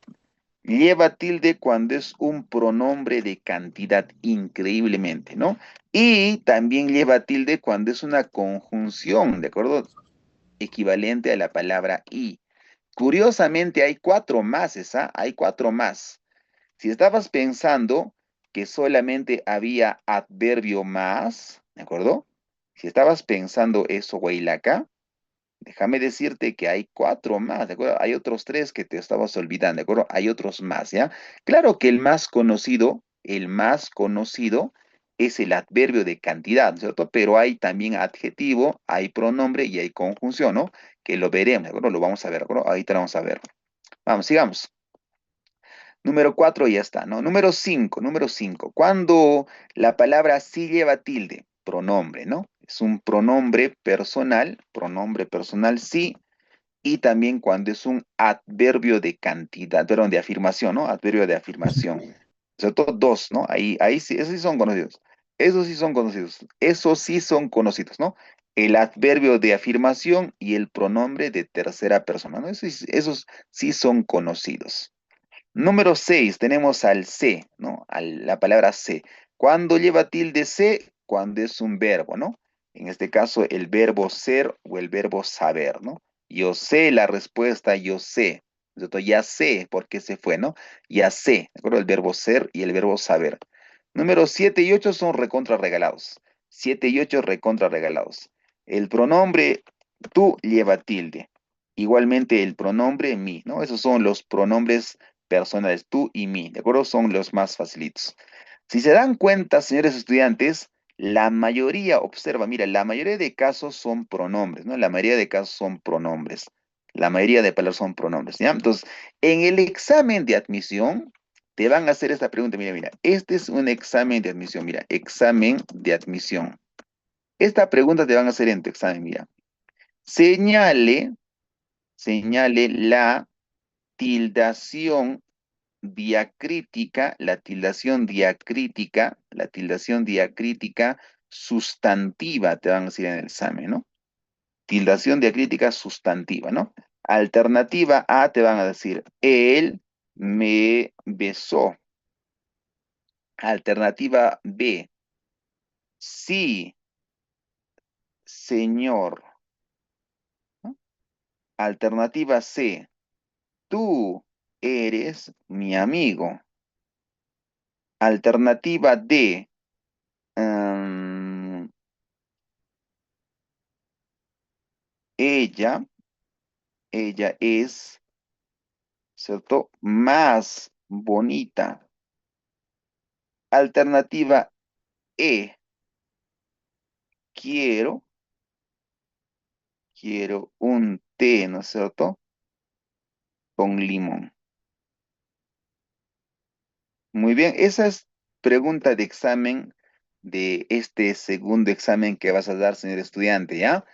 Lleva tilde cuando es un pronombre de cantidad, increíblemente, ¿no? Y también lleva tilde cuando es una conjunción, ¿de acuerdo? Equivalente a la palabra y. Curiosamente hay cuatro más, ¿ah? Hay cuatro más. Si estabas pensando que solamente había adverbio más, ¿de acuerdo? Si estabas pensando eso, Huaylaca, déjame decirte que hay cuatro más, ¿de acuerdo? Hay otros tres que te estabas olvidando, ¿de acuerdo? Hay otros más, ¿ya? Claro que el más conocido es el adverbio de cantidad, ¿cierto? Pero hay también adjetivo, hay pronombre y hay conjunción, ¿no? Que lo veremos, ¿de acuerdo? Lo vamos a ver, ¿de acuerdo? Ahorita lo vamos a ver. Vamos, sigamos. Número 4 ya está, ¿no? Número 5. Cuando la palabra sí lleva tilde, pronombre, ¿no? Es un pronombre personal sí, y también cuando es un adverbio de cantidad, perdón, de afirmación, ¿no? Adverbio de afirmación. Sobre todo dos, ¿no? Ahí sí, esos sí son conocidos. Esos sí son conocidos. Esos sí son conocidos, ¿no? El adverbio de afirmación y el pronombre de tercera persona, ¿no? Esos sí son conocidos. Número 6 tenemos al se, ¿no? La palabra se. ¿Cuándo lleva tilde se? Cuando es un verbo, ¿no? En este caso, el verbo ser o el verbo saber, ¿no? Yo sé la respuesta, yo sé. Entonces, ya sé por qué se fue, ¿no? Ya sé, ¿de acuerdo? El verbo ser y el verbo saber. Número 7 y 8 son recontra regalados. 7 y 8 recontra regalados. El pronombre tú lleva tilde. Igualmente el pronombre mi, ¿no? Esos son los pronombres personales, tú y mí, ¿de acuerdo? Son los más facilitos. Si se dan cuenta, señores estudiantes, la mayoría, observa, mira, la mayoría de casos son pronombres, ¿no? La mayoría de casos son pronombres. La mayoría de palabras son pronombres, ¿ya? Entonces, en el examen de admisión, te van a hacer esta pregunta, mira, este es un examen de admisión, mira, examen de admisión. Esta pregunta te van a hacer en tu examen, mira. Señale, señale la tildación diacrítica, la tildación diacrítica sustantiva, te van a decir en el examen, ¿no? Tildación diacrítica sustantiva, ¿no? Alternativa A te van a decir, él me besó. Alternativa B, sí, señor, ¿no? Alternativa C, tú eres mi amigo. Alternativa D, mm, ella ella es, ¿cierto? Más bonita. Alternativa E, quiero, quiero un té, ¿no es cierto? Con limón. Muy bien, esa es pregunta de examen de este segundo examen que vas a dar, señor estudiante, ¿ya?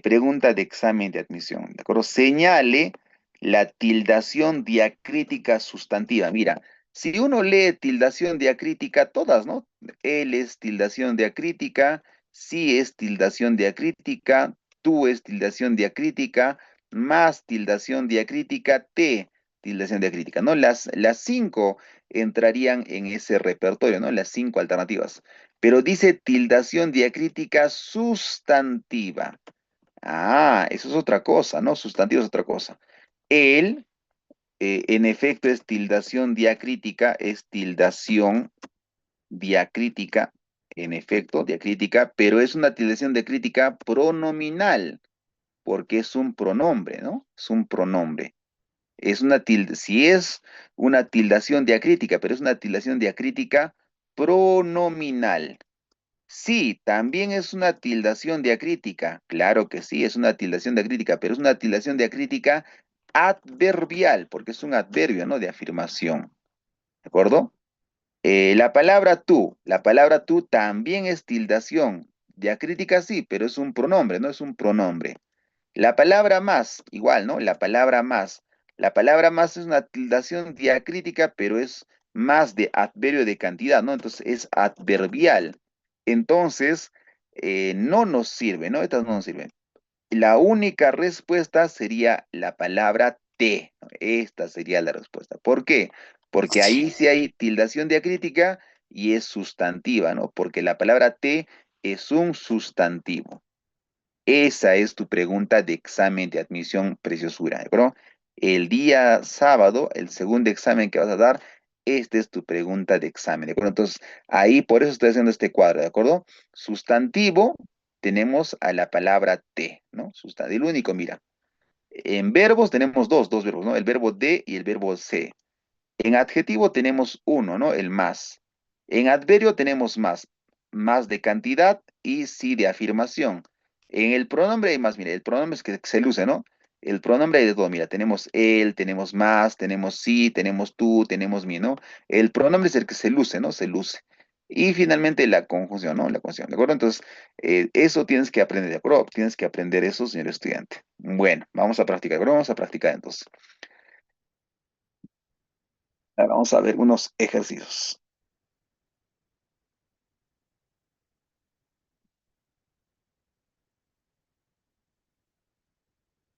Pregunta de examen de admisión, ¿de acuerdo? Señale la tildación diacrítica sustantiva. Mira, si uno lee tildación diacrítica, todas, ¿no? Él es tildación diacrítica, sí es tildación diacrítica, tú es tildación diacrítica, más tildación diacrítica, te, tildación diacrítica, ¿no? Las cinco entrarían en ese repertorio, ¿no? Las cinco alternativas. Pero dice tildación diacrítica sustantiva. Ah, eso es otra cosa, ¿no? Sustantivo es otra cosa. Él, En efecto, es tildación diacrítica, en efecto, diacrítica, pero es una tildación diacrítica pronominal, porque es un pronombre, ¿no? Es un pronombre. Si es una tildación diacrítica, pero es una tildación diacrítica pronominal. Sí, también es una tildación diacrítica. Claro que sí, es una tildación diacrítica, pero es una tildación diacrítica adverbial, porque es un adverbio, ¿no? De afirmación. ¿De acuerdo? La palabra tú también es tildación. Diacrítica sí, pero es un pronombre, no es un pronombre. La palabra más, igual, ¿no? La palabra más. La palabra más es una tildación diacrítica, pero es más de adverbio de cantidad, ¿no? Entonces es adverbial. Entonces, no nos sirve, ¿no? Estas no nos sirven. La única respuesta sería la palabra te, ¿no? Esta sería la respuesta. ¿Por qué? Porque ahí sí hay tildación diacrítica y es sustantiva, ¿no? Porque la palabra te es un sustantivo. Esa es tu pregunta de examen de admisión preciosura, ¿de acuerdo? El día sábado, el segundo examen que vas a dar, esta es tu pregunta de examen, ¿de acuerdo? Entonces, ahí por eso estoy haciendo este cuadro, ¿de acuerdo? Sustantivo, tenemos a la palabra te, ¿no? Sustantivo, el único, mira. En verbos tenemos dos verbos, ¿no? El verbo de y el verbo se. En adjetivo tenemos uno, ¿no? El más. En adverbio tenemos más de cantidad y sí de afirmación. En el pronombre hay más, mira, el pronombre es que se luce, ¿no? El pronombre hay de todo, mira, tenemos él, tenemos más, tenemos sí, tenemos tú, tenemos mi, ¿no? El pronombre es el que se luce, ¿no? Se luce. Y finalmente la conjunción, ¿no? La conjunción, ¿de acuerdo? Entonces, eso tienes que aprender, ¿de acuerdo? Tienes que aprender eso, señor estudiante. Bueno, vamos a practicar, ¿de acuerdo? Vamos a practicar entonces. Ahora vamos a ver unos ejercicios.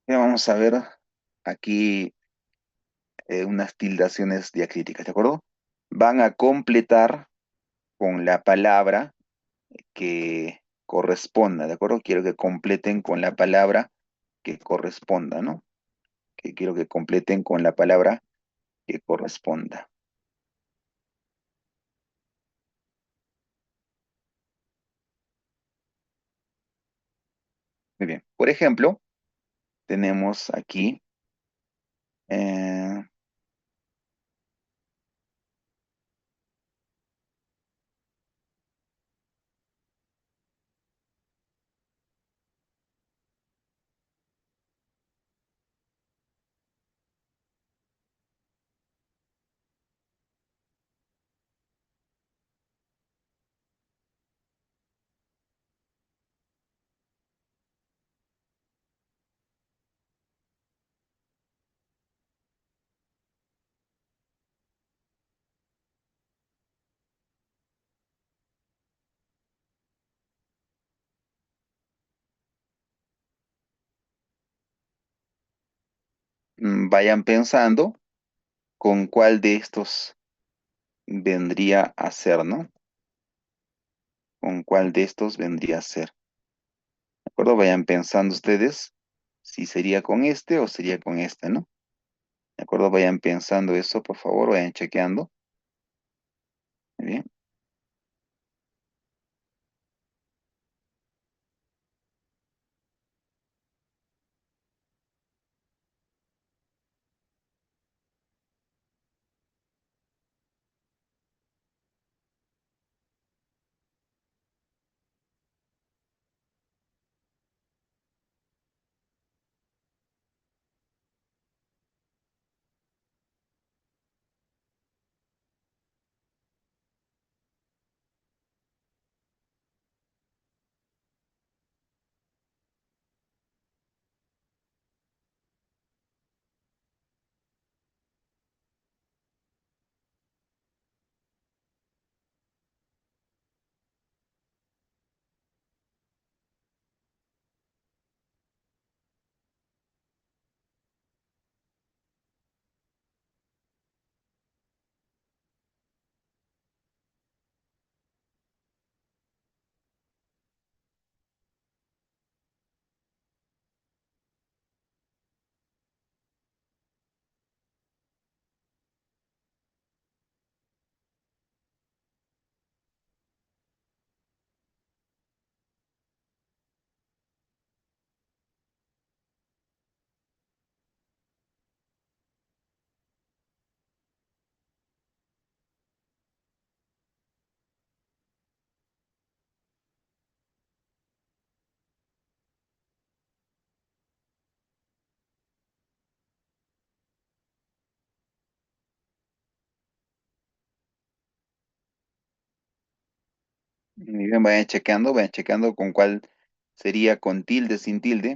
Ya vamos a ver aquí unas tildaciones diacríticas, ¿de acuerdo? Van a completar con la palabra que corresponda, ¿de acuerdo? Quiero que completen con la palabra que corresponda, ¿no? Que quiero que completen con la palabra que corresponda. Muy bien. Por ejemplo, tenemos aquí, eh, vayan pensando con cuál de estos vendría a ser, ¿no? Con cuál de estos vendría a ser. ¿De acuerdo? Vayan pensando ustedes si sería con este o sería con este, ¿no? ¿De acuerdo? Vayan pensando eso, por favor, vayan chequeando. Muy bien. Muy bien, vayan checando con cuál sería con tilde, sin tilde.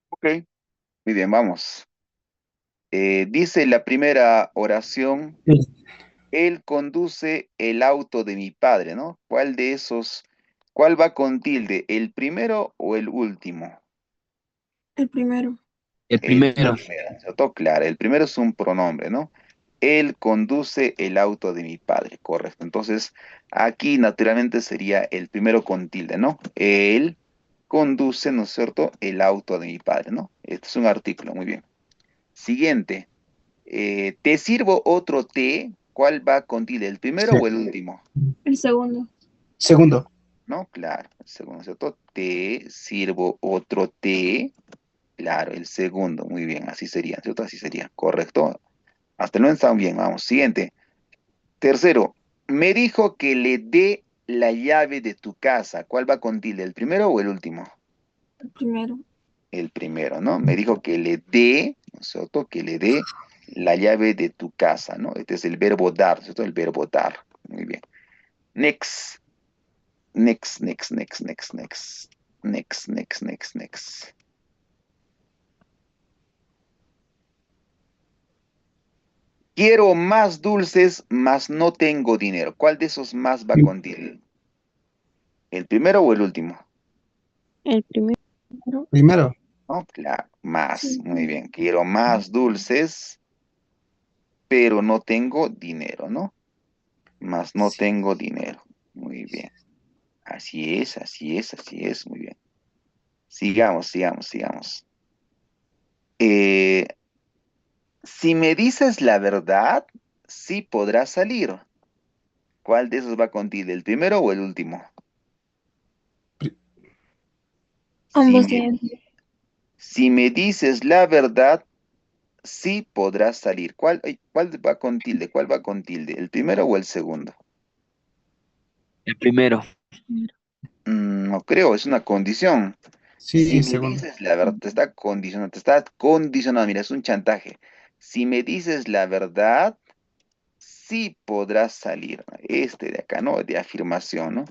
Ok, muy bien, vamos. Dice la primera oración, El, él conduce el auto de mi padre, ¿no? ¿Cuál de esos, cuál va con tilde, el primero o el último? El primero. el El primero. primero, ¿cierto? Claro, el primero es un pronombre, ¿no? Él conduce el auto de mi padre, correcto. Entonces, aquí naturalmente sería el primero con tilde, ¿no? Él conduce, ¿no es cierto?, el auto de mi padre, ¿no? Este es un artículo, muy bien. Siguiente, ¿te sirvo otro té? ¿Cuál va con tilde, el primero o Se- el último? El segundo. Segundo. ¿No? Claro, el segundo, ¿cierto? Te sirvo otro té. Claro, el segundo, muy bien, así sería, ¿cierto? Así sería, correcto. Hasta el momento están bien, vamos. Siguiente. Tercero, me dijo que le dé la llave de tu casa. ¿Cuál va con tilde, el primero o el último? El primero. El primero, ¿no? Me dijo que le dé, ¿no es cierto? Que le dé la llave de tu casa, ¿no? Este es el verbo dar, ¿cierto? El verbo dar. Muy bien. Next, next, next, next, next, next. Next, next, next, next. Quiero más dulces, mas no tengo dinero. ¿Cuál de esos más va con tilde? ¿El primero o el último? El primero. Primero. ¿No? Claro, más. Sí. Muy bien. Quiero más dulces, pero no tengo dinero, ¿no? Más no Sí. tengo dinero. Muy bien. Así es, así es, así es. Muy bien. Sigamos, sigamos, sigamos. Eh, si me dices la verdad, sí podrás salir. ¿Cuál de esos va con tilde? ¿El primero o el último? Pri- Si Ambos me, tienen. si me dices la verdad, sí podrás salir. ¿Cuál va con tilde? ¿Cuál va con tilde? ¿El primero o el segundo? El primero. No creo, es una condición. Si Sí, me segundo. dices la verdad, te está condicionando, te está condicionando, mira, es un chantaje. Si me dices la verdad, sí podrás salir. Este de acá, ¿no? De afirmación, ¿no?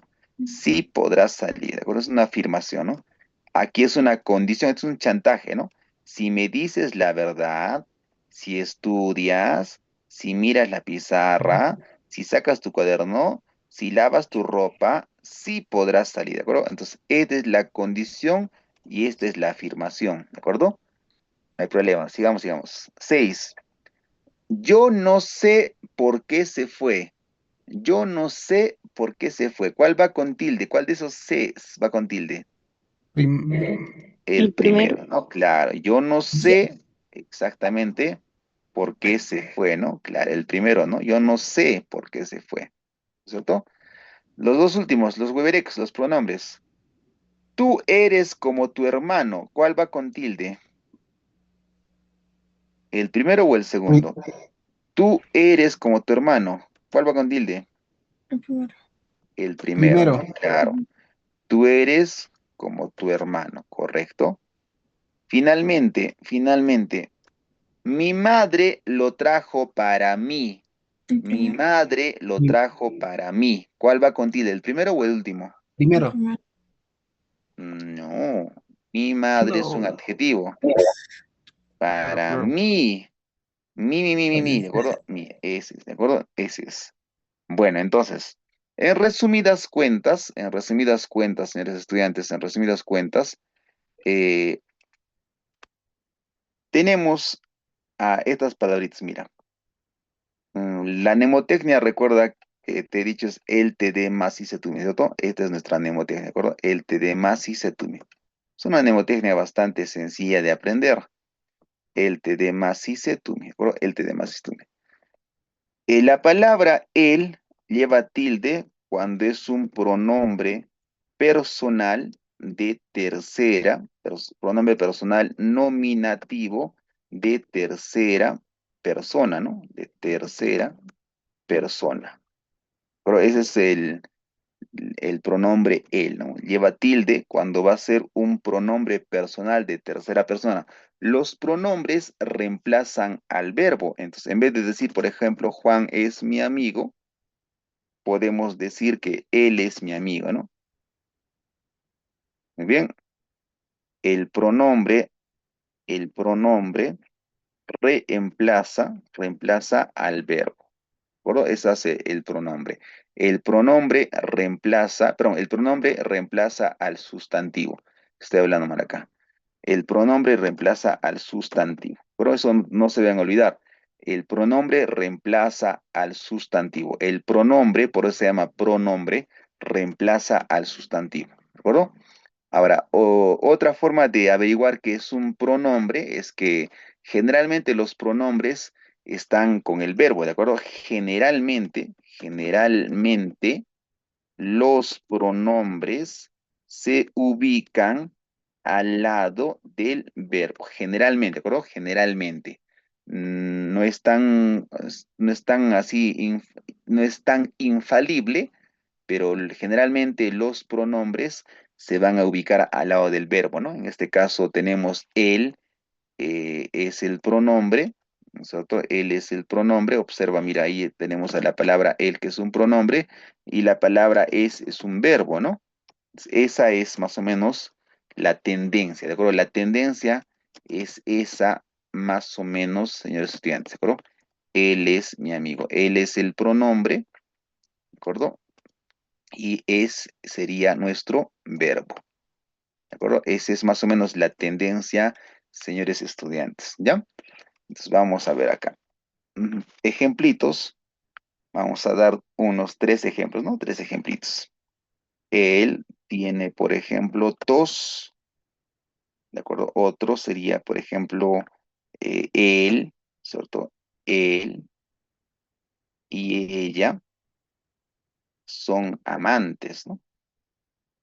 Sí podrás salir, ¿de acuerdo? Es una afirmación, ¿no? Aquí es una condición, es un chantaje, ¿no? Si me dices la verdad, si estudias, si miras la pizarra, si sacas tu cuaderno, si lavas tu ropa, sí podrás salir, ¿de acuerdo? Entonces, esta es la condición y esta es la afirmación, ¿de acuerdo? No hay problema, sigamos, sigamos. 6. Yo no sé por qué se fue. Yo no sé por qué se fue. ¿Cuál va con tilde? ¿Cuál de esos Cs va con tilde? El El primero. primero, ¿no? Claro, yo no Ya. sé exactamente por qué se fue, ¿no? Claro, el primero, ¿no? Yo no sé por qué se fue, ¿cierto? Los dos últimos, los hueverex, los pronombres. Tú eres como tu hermano. ¿Cuál va con tilde? ¿El primero o el Pri- segundo? Tú eres como tu hermano. ¿Cuál va con tilde? El primero. El primero, ¿no? Primero. Claro. Tú eres como tu hermano, ¿correcto? Finalmente, finalmente, mi madre lo trajo para mí. El Mi primero. madre lo Pri- trajo para mí. ¿Cuál va con tilde, el primero o el último? El Primero. primero. No, mi madre es un No. adjetivo. Claro, Para claro. mí. ¿De acuerdo? Ese es, ¿de acuerdo? Ese es. Bueno, entonces, en resumidas cuentas, señores estudiantes, en resumidas cuentas, eh, tenemos a estas palabritas, mira. La mnemotecnia, recuerda que te he dicho es el TD más y setumi, ¿cierto? Esta es nuestra mnemotecnia, ¿de acuerdo? El TD más y setumi. Es una mnemotecnia bastante sencilla de aprender. El te de masicetumi, ¿de acuerdo? El te de masicetumi. La palabra el lleva tilde cuando es un pronombre personal de tercera, pronombre personal nominativo de tercera persona, ¿no? De tercera persona. Pero ese es el pronombre él, ¿no? Lleva tilde cuando va a ser un pronombre personal de tercera persona. Los pronombres reemplazan al verbo. Entonces, en vez de decir, por ejemplo, Juan es mi amigo, podemos decir que él es mi amigo, ¿no? Muy bien. El pronombre reemplaza al verbo. ¿De acuerdo? Eso hace el pronombre. El pronombre reemplaza al sustantivo. Estoy hablando mal acá. El pronombre reemplaza al sustantivo. Pero eso no se deben olvidar. El pronombre reemplaza al sustantivo. El pronombre, por eso se llama pronombre, reemplaza al sustantivo. ¿De acuerdo? Ahora, otra forma de averiguar qué es un pronombre es que generalmente los pronombres están con el verbo, ¿de acuerdo? Generalmente los pronombres se ubican al lado del verbo, generalmente, ¿de acuerdo? Generalmente. No es tan así, no es tan infalible, pero generalmente los pronombres se van a ubicar al lado del verbo, ¿no? En este caso tenemos él, es el pronombre, ¿no es cierto? Él es el pronombre, observa, mira, ahí tenemos a la palabra él, que es un pronombre, y la palabra es un verbo, ¿no? Esa es más o menos la tendencia, ¿de acuerdo? La tendencia es esa más o menos, señores estudiantes, ¿de acuerdo? Él es mi amigo, él es el pronombre, ¿de acuerdo? Y sería nuestro verbo. ¿De acuerdo? Esa es más o menos la tendencia, señores estudiantes, ¿ya? Entonces vamos a ver acá. Ejemplitos. Vamos a dar unos 3 ejemplos, ¿no? 3 ejemplitos. Él tiene, por ejemplo, tos. ¿De acuerdo? Otro sería, por ejemplo, él, ¿cierto? Él y ella son amantes, ¿no?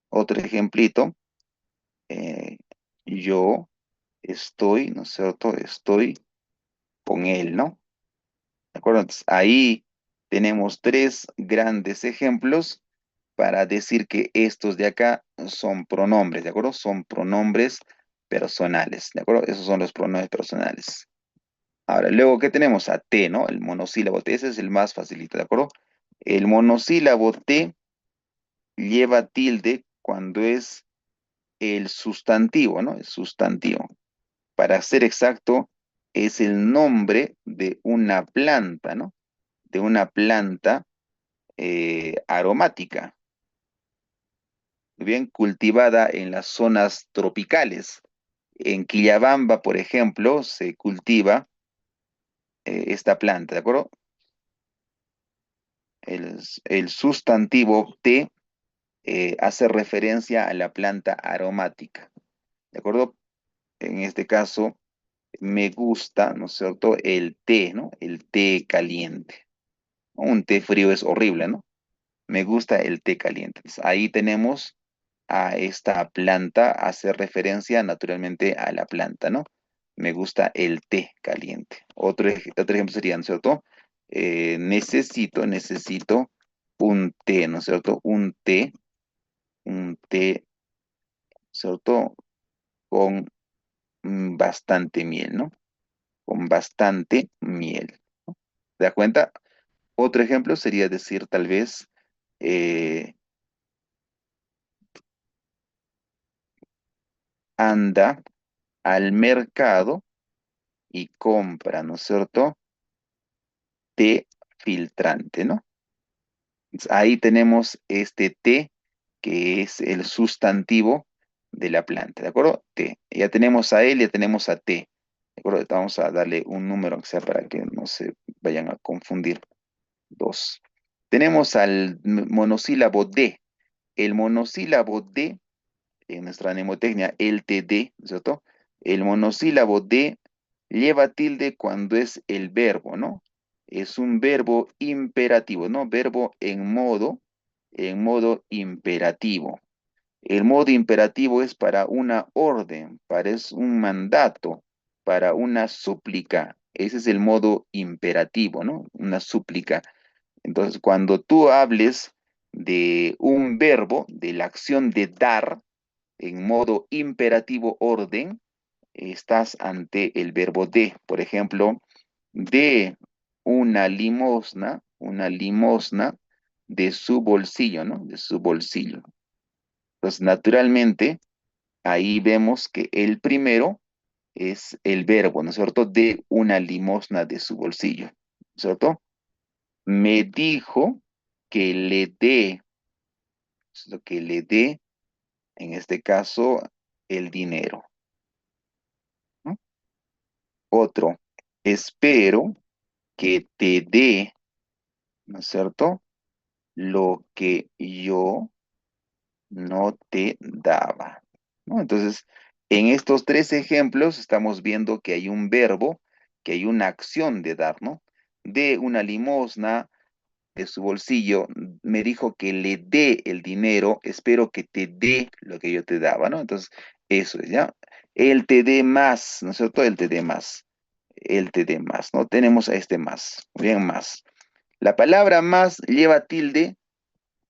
Otro ejemplito, yo estoy, ¿no es cierto? Estoy con él, ¿no? ¿De acuerdo? Entonces, ahí tenemos 3 grandes ejemplos para decir que estos de acá son pronombres, ¿de acuerdo? Son pronombres personales, ¿de acuerdo? Esos son los pronombres personales. Ahora, luego, ¿qué tenemos? A T, ¿no? El monosílabo T, ese es el más facilito, ¿de acuerdo? El monosílabo T lleva tilde cuando es el sustantivo, ¿no? El sustantivo. Para ser exacto, es el nombre de una planta, ¿no? De una planta aromática, bien cultivada en las zonas tropicales. En Quillabamba, por ejemplo, se cultiva esta planta, ¿de acuerdo? El sustantivo T hace referencia a la planta aromática, ¿de acuerdo? En este caso, me gusta, ¿no es cierto?, el té, ¿no? El té caliente. Un té frío es horrible, ¿no? Me gusta el té caliente. Entonces, ahí tenemos a esta planta, hace referencia naturalmente a la planta, ¿no? Me gusta el té caliente. Otro ejemplo sería, ¿no es cierto? Necesito un té, ¿no es cierto? Un té, ¿cierto? Con bastante miel, ¿no? Con bastante miel. ¿Te das cuenta? Otro ejemplo sería decir tal vez, eh, anda al mercado y compra, ¿no es cierto? Té filtrante, ¿no? Entonces, ahí tenemos este té que es el sustantivo de la planta, ¿de acuerdo? Té. Ya tenemos a él, ya tenemos a té. ¿De acuerdo? Vamos a darle un número, aunque sea para que no se vayan a confundir. 2. Tenemos al monosílabo D. El monosílabo D, en nuestra mnemotecnia, el TD, ¿no es cierto? El monosílabo D lleva tilde cuando es el verbo, ¿no? Es un verbo imperativo, ¿no? Verbo en modo imperativo. El modo imperativo es para una orden, para es un mandato, para una súplica. Ese es el modo imperativo, ¿no? Una súplica. Entonces, cuando tú hables de un verbo, de la acción de dar, en modo imperativo orden, estás ante el verbo de. Por ejemplo, de una limosna de su bolsillo, ¿no? De su bolsillo. Entonces, naturalmente, ahí vemos que el primero es el verbo, ¿no es cierto? De una limosna de su bolsillo, ¿no es cierto? Me dijo que le dé, es lo que le dé, en este caso, el dinero, ¿no? Otro, espero que te dé, ¿no es cierto? Lo que yo no te daba, ¿no? Entonces, en estos tres ejemplos estamos viendo que hay un verbo, que hay una acción de dar, ¿no? De una limosna de su bolsillo, me dijo que le dé el dinero, espero que te dé lo que yo te daba, ¿no? Entonces, eso es, ¿ya? Él te dé más, ¿no es cierto? Él te dé más. Él te dé más, ¿no? Tenemos a este más, bien más. La palabra más lleva tilde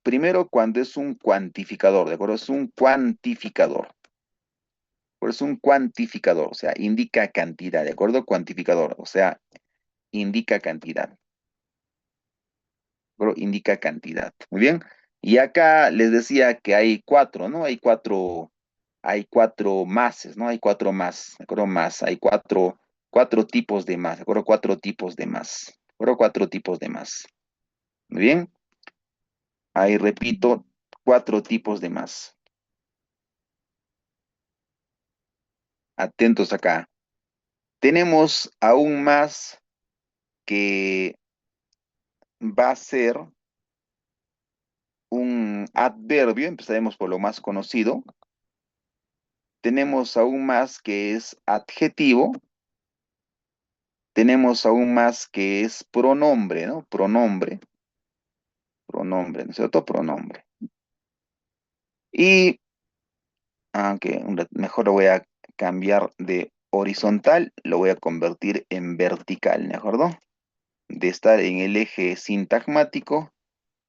primero cuando es un cuantificador, ¿de acuerdo? Es un cuantificador. Por eso es un cuantificador, o sea, indica cantidad, ¿de acuerdo? Cuantificador, o sea, indica cantidad. ¿De acuerdo? Indica cantidad. Muy bien. Y acá les decía que hay cuatro, ¿no? Hay cuatro máses, ¿no? Hay cuatro más, ¿de acuerdo? Más, hay cuatro tipos de más, ¿de acuerdo? Cuatro tipos de más, ¿de acuerdo? Cuatro tipos de más. Muy bien. Ahí repito, cuatro tipos de más. Atentos acá. Tenemos aún más que va a ser un adverbio, empezaremos por lo más conocido. Tenemos aún más que es adjetivo. Tenemos aún más que es pronombre, ¿no? Pronombre, ¿no es cierto? Pronombre. Y, aunque mejor lo voy a cambiar de horizontal, lo voy a convertir en vertical, ¿de acuerdo? De estar en el eje sintagmático,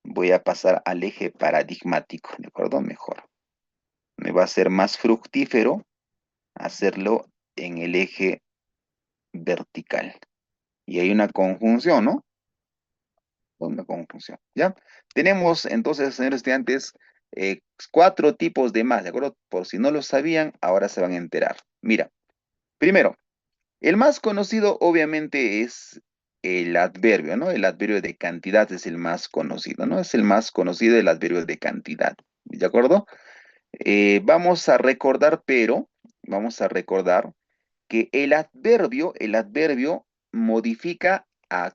voy a pasar al eje paradigmático, ¿de acuerdo? Mejor. Me va a ser más fructífero hacerlo en el eje vertical. Y hay una conjunción, ¿no? Una conjunción, ¿ya? Tenemos entonces, señores estudiantes, cuatro tipos de más, ¿de acuerdo? Por si no lo sabían, ahora se van a enterar. Mira, primero, el más conocido obviamente es el adverbio, ¿no? El adverbio de cantidad es el más conocido, ¿no? Es el más conocido el adverbio de cantidad, ¿de acuerdo? Vamos a recordar que el adverbio modifica a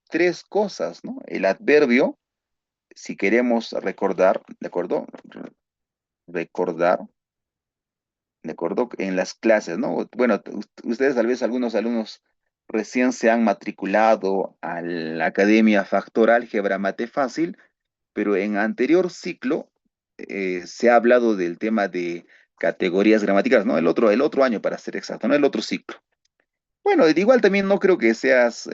tres cosas, ¿no? El adverbio, si queremos recordar, ¿de acuerdo? Recordar, ¿de acuerdo? En las clases, ¿no? Bueno, ustedes tal vez algunos alumnos recién se han matriculado a la Academia Factor Álgebra Mate Fácil, pero en anterior ciclo se ha hablado del tema de categorías gramaticales, ¿no? El otro año, para ser exacto, ¿no? El otro ciclo. Bueno, de igual también no creo que seas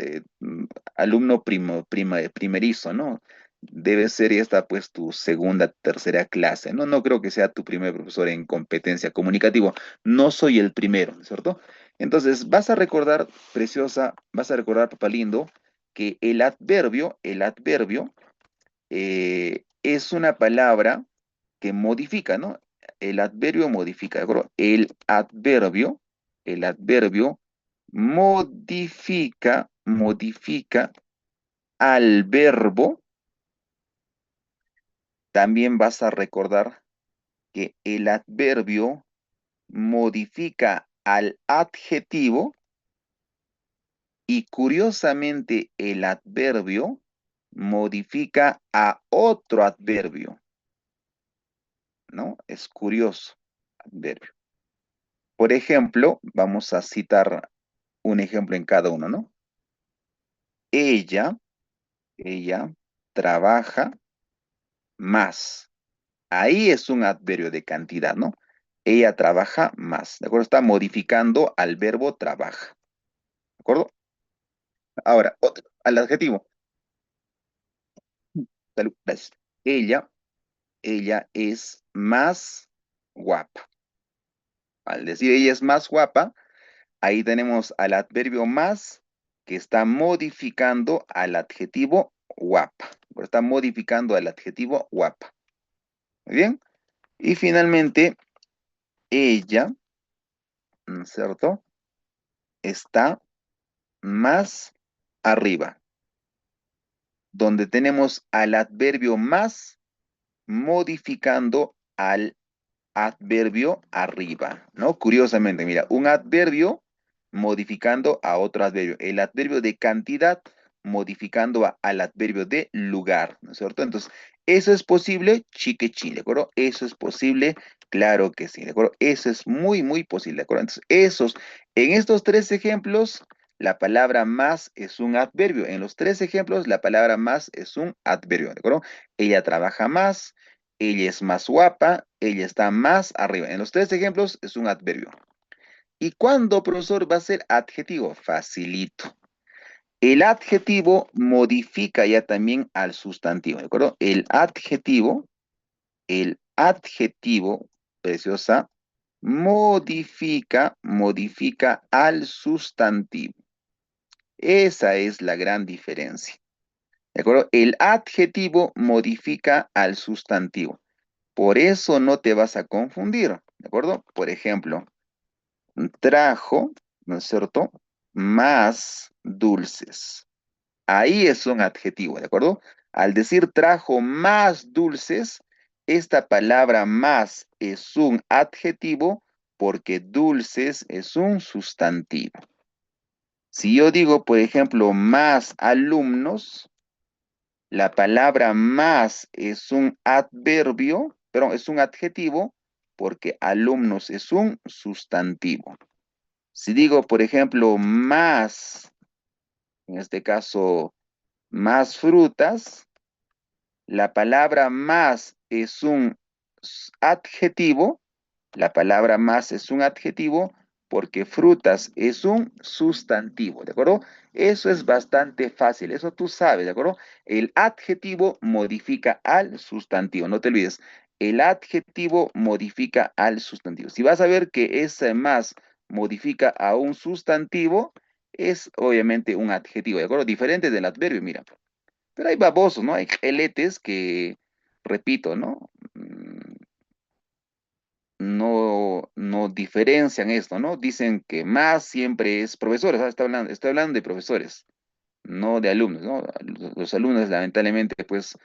alumno primerizo, ¿no? Debe ser esta pues tu segunda, tercera clase, ¿no? No creo que sea tu primer profesor en competencia comunicativa. No soy el primero, ¿no es cierto? Entonces, vas a recordar, preciosa, vas a recordar, papá lindo, que el adverbio es una palabra que modifica, ¿no? El adverbio modifica, ¿de acuerdo? El adverbio modifica al verbo. También vas a recordar que el adverbio modifica al adjetivo y curiosamente el adverbio modifica a otro adverbio, ¿no? Es curioso, adverbio. Por ejemplo, vamos a citar un ejemplo en cada uno, ¿no? Ella trabaja más. Ahí es un adverbio de cantidad, ¿no? Ella trabaja más, ¿de acuerdo? Está modificando al verbo trabaja, ¿de acuerdo? Ahora, otro, al adjetivo. Salud, gracias. Ella, ella es más guapa. Al decir ella es más guapa, ahí tenemos al adverbio más que está modificando al adjetivo guapa. Está modificando al adjetivo guapa. Muy bien. Y finalmente, ella, ¿no es cierto? Está más arriba, donde tenemos al adverbio más modificando al adverbio arriba, ¿no? Curiosamente, mira, un adverbio modificando a otro adverbio. El adverbio de cantidad modificando al adverbio de lugar, ¿no es cierto? Entonces, ¿eso es posible? Chiquechi, ¿de acuerdo? Eso es posible, claro que sí, ¿de acuerdo? Eso es muy, muy posible, ¿de acuerdo? Entonces, en estos tres ejemplos, la palabra más es un adverbio. En los tres ejemplos, la palabra más es un adverbio, ¿de acuerdo? Ella trabaja más, ella es más guapa, ella está más arriba. En los tres ejemplos es un adverbio. ¿Y cuándo, profesor, va a ser adjetivo? Facilito. El adjetivo modifica ya también al sustantivo, ¿de acuerdo? El adjetivo, preciosa, modifica al sustantivo. Esa es la gran diferencia. ¿De acuerdo? El adjetivo modifica al sustantivo. Por eso no te vas a confundir, ¿de acuerdo? Por ejemplo, trajo, ¿no es cierto? Más dulces. Ahí es un adjetivo, ¿de acuerdo? Al decir trajo más dulces, esta palabra más es un adjetivo porque dulces es un sustantivo. Si yo digo, por ejemplo, más alumnos, la palabra más es un adverbio, perdón, es un adjetivo porque alumnos es un sustantivo. Si digo, por ejemplo, más, en este caso, más frutas, la palabra más es un adjetivo, la palabra más es un adjetivo porque frutas es un sustantivo, ¿de acuerdo? Eso es bastante fácil, eso tú sabes, ¿de acuerdo? El adjetivo modifica al sustantivo, no te olvides. El adjetivo modifica al sustantivo. Si vas a ver que ese más modifica a un sustantivo, es obviamente un adjetivo, ¿de acuerdo? Diferente del adverbio, mira. Pero hay babosos, ¿no? Hay eletes que, repito, ¿no? No diferencian esto, ¿no? Dicen que más siempre es profesores. ¿Ah? Estoy hablando de profesores, no de alumnos, ¿no? Los alumnos, lamentablemente, pues,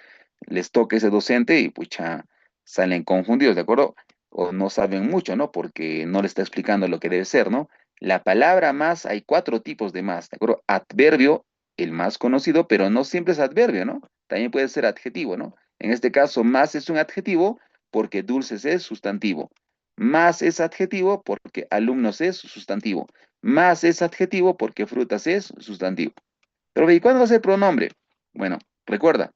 les toca ese docente y, pucha, salen confundidos, ¿de acuerdo? O no saben mucho, ¿no? Porque no le está explicando lo que debe ser, ¿no? La palabra más, hay cuatro tipos de más, ¿de acuerdo? Adverbio, el más conocido, pero no siempre es adverbio, ¿no? También puede ser adjetivo, ¿no? En este caso, más es un adjetivo porque dulces es sustantivo. Más es adjetivo porque alumnos es sustantivo. Más es adjetivo porque frutas es sustantivo. Pero, ¿y cuándo va a ser pronombre? Bueno, recuerda,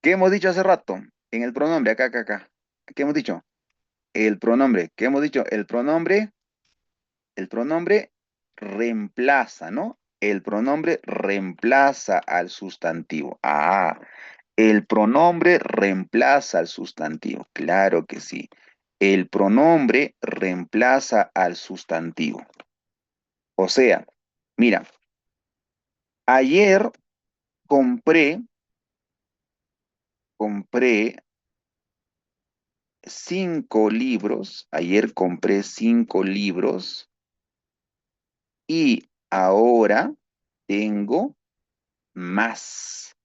¿qué hemos dicho hace rato? En el pronombre, acá. ¿Qué hemos dicho? El pronombre. ¿Qué hemos dicho? El pronombre reemplaza, ¿no? El pronombre reemplaza al sustantivo. Ah, el pronombre reemplaza al sustantivo. Claro que sí. El pronombre reemplaza al sustantivo. O sea, mira, ayer compré 5 libros. Ayer compré 5 libros y ahora tengo más.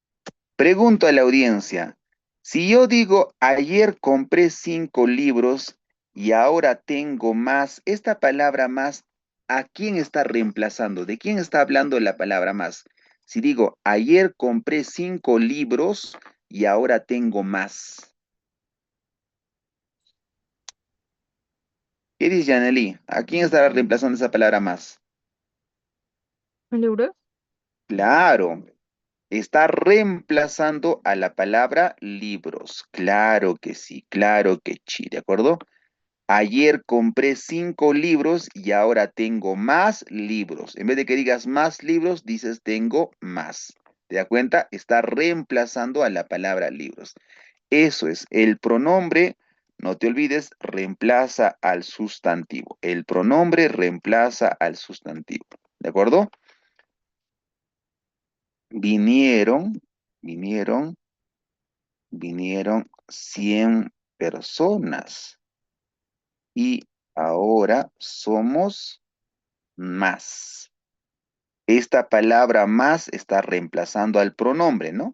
Pregunto a la audiencia, si yo digo ayer compré 5 libros y ahora tengo más, esta palabra más, ¿a quién está reemplazando? ¿De quién está hablando la palabra más? Si digo ayer compré 5 libros y ahora tengo más. ¿Qué dice Yaneli? ¿A quién estará reemplazando esa palabra más? ¿Libros? Claro, está reemplazando a la palabra libros. Claro que sí, claro que sí, ¿de acuerdo? Ayer compré 5 libros y ahora tengo más libros. En vez de que digas más libros, dices tengo más. ¿Te das cuenta? Está reemplazando a la palabra libros. Eso es, el pronombre, no te olvides, reemplaza al sustantivo. El pronombre reemplaza al sustantivo. ¿De acuerdo? Vinieron, vinieron, vinieron 100 personas y ahora somos más. Esta palabra más está reemplazando al pronombre, ¿no?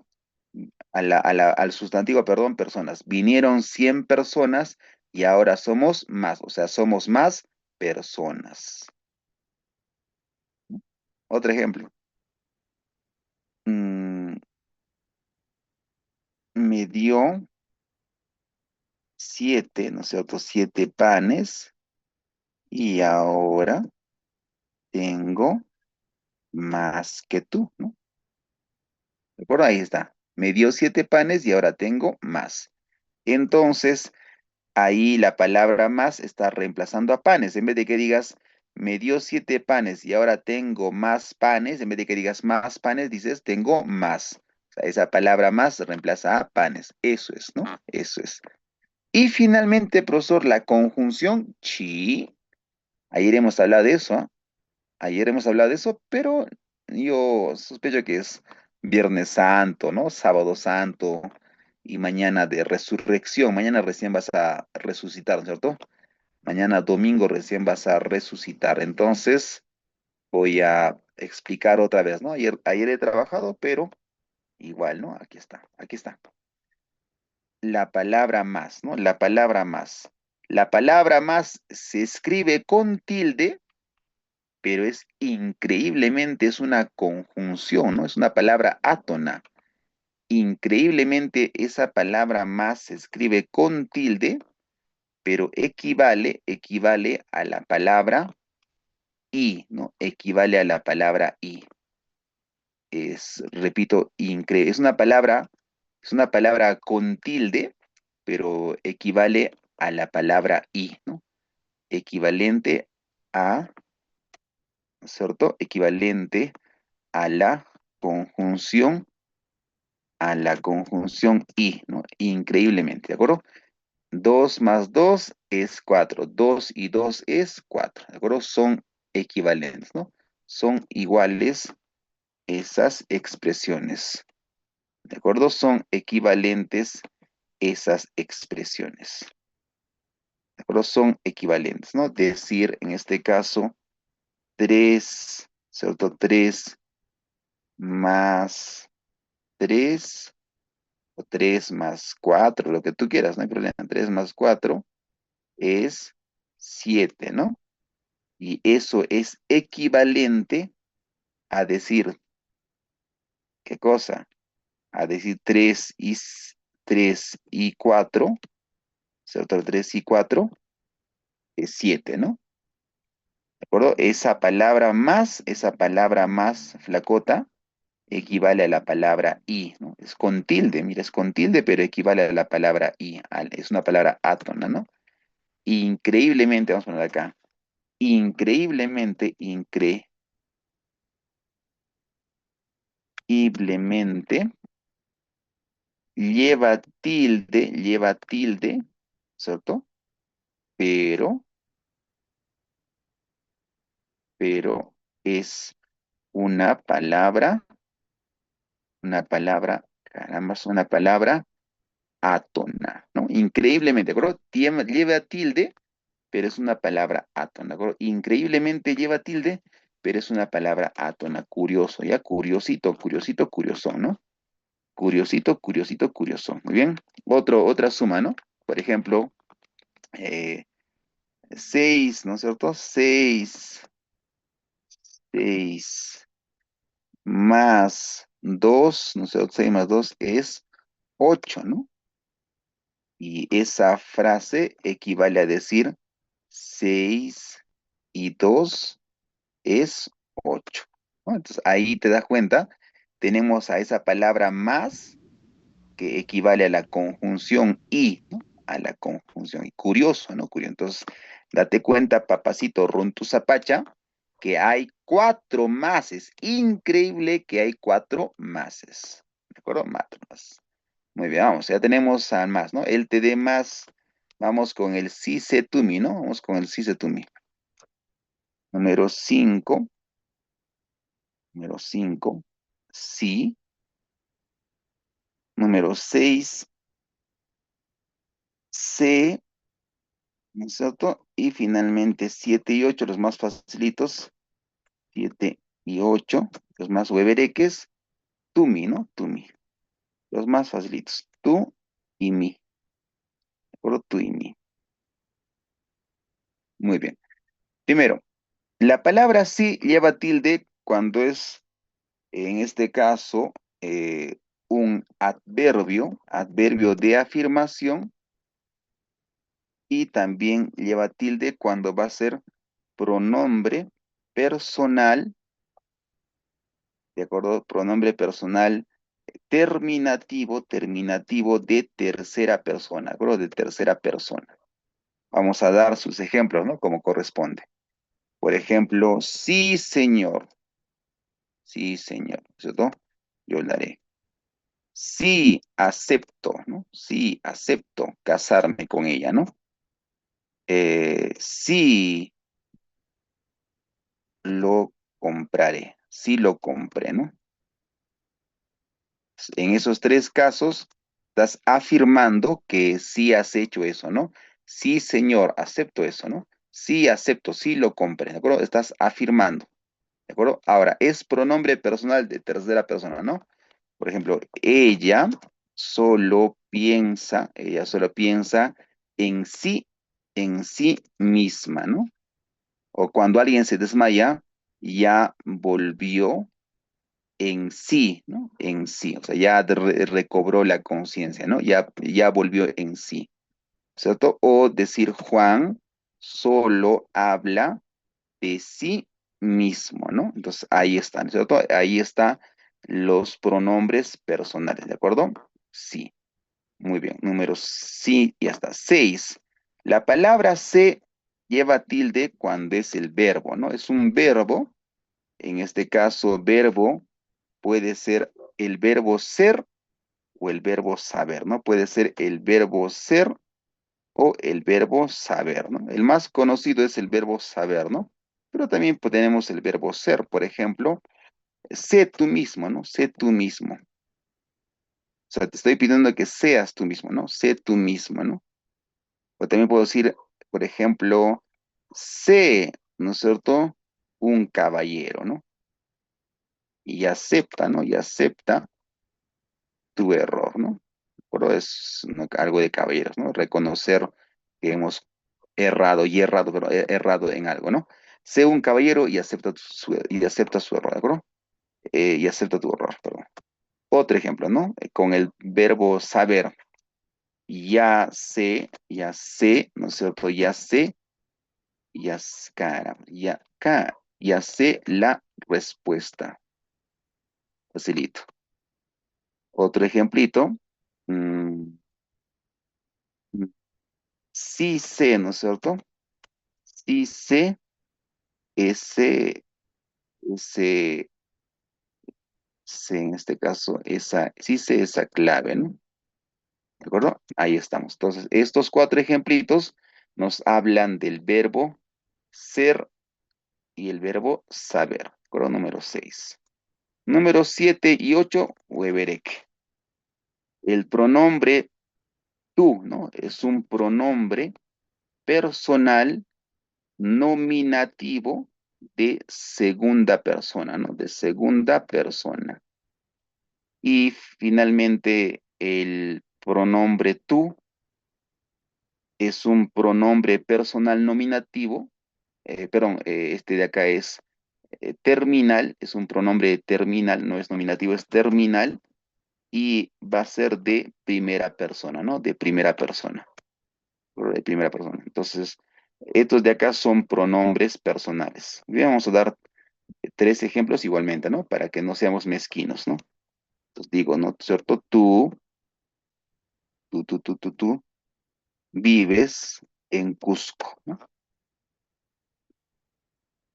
Al sustantivo, perdón, personas. Vinieron 100 personas y ahora somos más, o sea, somos más personas. Otro ejemplo. Mm, me dio 7, ¿no es cierto? 7 panes y ahora tengo más que tú, ¿no? ¿De acuerdo? Ahí está. Me dio 7 panes y ahora tengo más. Entonces, ahí la palabra más está reemplazando a panes. En vez de que digas, me dio 7 panes y ahora tengo más panes, en vez de que digas más panes, dices, tengo más. O sea, esa palabra más reemplaza a panes. Eso es, ¿no? Eso es. Y finalmente, profesor, la conjunción chi. Ayer hemos hablado de eso, ¿ah? Ayer hemos hablado de eso, pero yo sospecho que es Viernes Santo, ¿no? Sábado Santo y mañana de resurrección. Mañana recién vas a resucitar, ¿no es cierto? Mañana domingo recién vas a resucitar. Entonces voy a explicar otra vez, ¿no? Ayer he trabajado, pero igual, ¿no? Aquí está, aquí está. La palabra más, ¿no? La palabra más. La palabra más se escribe con tilde, pero es increíblemente, es una conjunción, ¿no? Es una palabra átona. Increíblemente esa palabra más se escribe con tilde, pero equivale a la palabra y, ¿no? Equivale a la palabra y. Repito, es una palabra con tilde, pero equivale a la palabra y, ¿no? Equivalente a, ¿cierto? Equivalente a conjunción, a la conjunción y, ¿no? Increíblemente, ¿de acuerdo? 2 más 2 es 4. 2 y 2 es 4. ¿De acuerdo? Son equivalentes, ¿no? Son iguales esas expresiones. ¿De acuerdo? Son equivalentes esas expresiones. ¿De acuerdo? Son equivalentes, ¿no? Decir, en este caso, 3, ¿cierto? 3 más 3 o 3 más 4, lo que tú quieras, no hay problema. 3 más 4 es 7, ¿no? Y eso es equivalente a decir, ¿qué cosa? A decir 3 y 4, ¿cierto? 3 y 4 es 7, ¿no? ¿De acuerdo? Esa palabra más flacota, equivale a la palabra y, ¿no? Es con tilde, mira, es con tilde, pero equivale a la palabra y. Es una palabra átona, ¿no? Increíblemente, vamos a poner acá, increíblemente, increíblemente, lleva tilde, ¿cierto? Pero, pero es caramba, es una palabra átona, ¿no? Increíblemente, ¿de acuerdo? Lleva tilde, pero es una palabra átona, ¿de acuerdo? Increíblemente lleva tilde, pero es una palabra átona. Curioso, ¿ya? Curiosito, curiosito, curioso, ¿no? Curiosito, curiosito, curioso. Muy bien. Otra suma, ¿no? Por ejemplo, 6, ¿no es cierto? 6 más 2, ¿no es cierto? 6 más 2 es 8, ¿no? Y esa frase equivale a decir 6 y 2 es 8. ¿no? Entonces ahí te das cuenta, tenemos a esa palabra más que equivale a la conjunción y, ¿no? A la conjunción. Y curioso, ¿no? Curioso. Entonces, date cuenta, papacito Runtuzapacha, que hay 4 máses. Increíble que hay 4 máses. ¿De acuerdo? Más. Muy bien, vamos, ya tenemos al más, ¿no? El TD más, vamos con el Sisetumi, ¿no? Vamos con el Sisetumi. Número 5. Número 5. Sí. Número 6. C. ¿No es cierto? Y finalmente 7 y 8, los más facilitos. 7 y 8, los más huevereques. Tumi, ¿no? Tumi. Los más facilitos. Tú y mi. ¿De acuerdo? Tú y mi. Muy bien. Primero, la palabra sí lleva tilde cuando es, en este caso, un adverbio de afirmación, y también lleva tilde cuando va a ser pronombre personal, ¿de acuerdo? Pronombre personal terminativo de tercera persona, ¿de acuerdo? De tercera persona. Vamos a dar sus ejemplos, ¿no? Como corresponde. Por ejemplo, sí, señor. Sí, señor, ¿cierto? Yo le haré. Sí, acepto, ¿no? Sí, acepto casarme con ella, ¿no? Sí, lo compraré. Sí, lo compré, ¿no? En esos 3 casos, estás afirmando que sí has hecho eso, ¿no? Sí, señor, acepto eso, ¿no? Sí, acepto, sí lo compré, ¿de acuerdo? Estás afirmando, ¿de acuerdo? Ahora, es pronombre personal de tercera persona, ¿no? Por ejemplo, ella solo piensa en sí misma, ¿no? O cuando alguien se desmaya, ya volvió en sí, ¿no? En sí, o sea, ya recobró la conciencia, ¿no? Ya volvió en sí, ¿cierto? O decir Juan solo habla de sí mismo, ¿no? Entonces ahí están, ¿cierto? Ahí están los pronombres personales, ¿de acuerdo? Sí, muy bien. Número sí, y hasta 6. La palabra se lleva tilde cuando es el verbo, ¿no? Es un verbo, en este caso, verbo puede ser el verbo ser o el verbo saber, ¿no? Puede ser el verbo ser o el verbo saber, ¿no? El más conocido es el verbo saber, ¿no? Pero también tenemos el verbo ser, por ejemplo, sé tú mismo, ¿no? Sé tú mismo. O sea, te estoy pidiendo que seas tú mismo, ¿no? Sé tú mismo, ¿no? O también puedo decir, por ejemplo, sé, ¿no es cierto? Un caballero, ¿no? Y acepta, ¿no? Y acepta tu error, ¿no? Pero es, ¿no?, algo de caballeros, ¿no? Reconocer que hemos errado y errado, pero errado en algo, ¿no? Sé un caballero y y acepta su error, ¿de acuerdo? Y acepta tu error, perdón. Otro ejemplo, ¿no? Con el verbo saber. Ya sé, ¿no es cierto? Caramba, ya sé la respuesta. Facilito. Otro ejemplito. mm, Sí sé, ¿no es cierto? Sí sé ese, ese, en este caso, sí sé esa clave, ¿no? ¿De acuerdo? Ahí estamos. Entonces, estos 4 ejemplitos nos hablan del verbo ser y el verbo saber. ¿De acuerdo? Número 6. Número 7 y 8, Weberek. El pronombre tú, ¿no? Es un pronombre personal nominativo de segunda persona, ¿no? De segunda persona. Y finalmente, el pronombre tú es un pronombre personal nominativo, perdón, este de acá es terminal, es un pronombre terminal, no es nominativo, es terminal, y va a ser de primera persona, ¿no? De primera persona. De primera persona. Entonces, estos de acá son pronombres personales. Bien, vamos a dar 3 ejemplos igualmente, ¿no? Para que no seamos mezquinos, ¿no? Entonces digo, ¿no? ¿Cierto? Tú vives en Cusco, ¿no?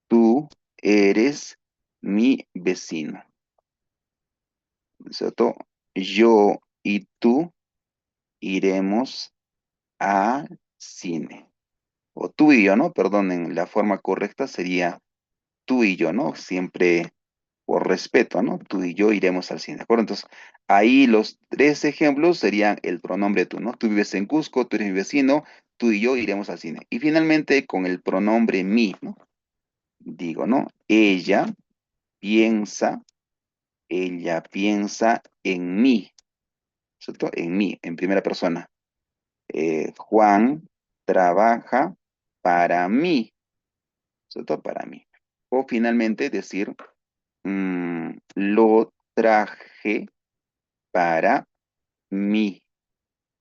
Tú eres mi vecino, ¿no es cierto? Yo y tú iremos al cine. O tú y yo, ¿no? Perdonen, la forma correcta sería tú y yo, ¿no? Siempre por respeto, ¿no? Tú y yo iremos al cine, ¿de acuerdo? Entonces, ahí los 3 ejemplos serían el pronombre tú, ¿no? Tú vives en Cusco, tú eres mi vecino, tú y yo iremos al cine. Y finalmente con el pronombre mí, ¿no? Digo, ¿no? Piensa, ella piensa en mí, ¿cierto? En mí, en primera persona. Juan trabaja para mí, ¿cierto? Para mí. O finalmente decir, lo traje para mí.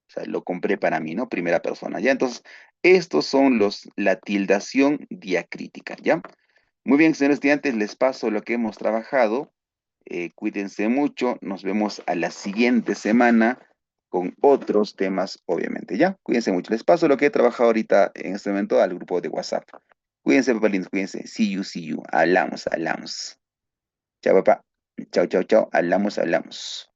O sea, lo compré para mí, ¿no? Primera persona, ¿ya? Entonces, estos son la tildación diacrítica, ¿ya? Muy bien, señores estudiantes, les paso lo que hemos trabajado. Cuídense mucho. Nos vemos a la siguiente semana con otros temas, obviamente, ¿ya? Cuídense mucho. Les paso lo que he trabajado ahorita en este momento al grupo de WhatsApp. Cuídense, papá lindo, cuídense. See you, see you. Hablamos, hablamos. Chao, papá. Chao, chao, chao. Hablamos, hablamos.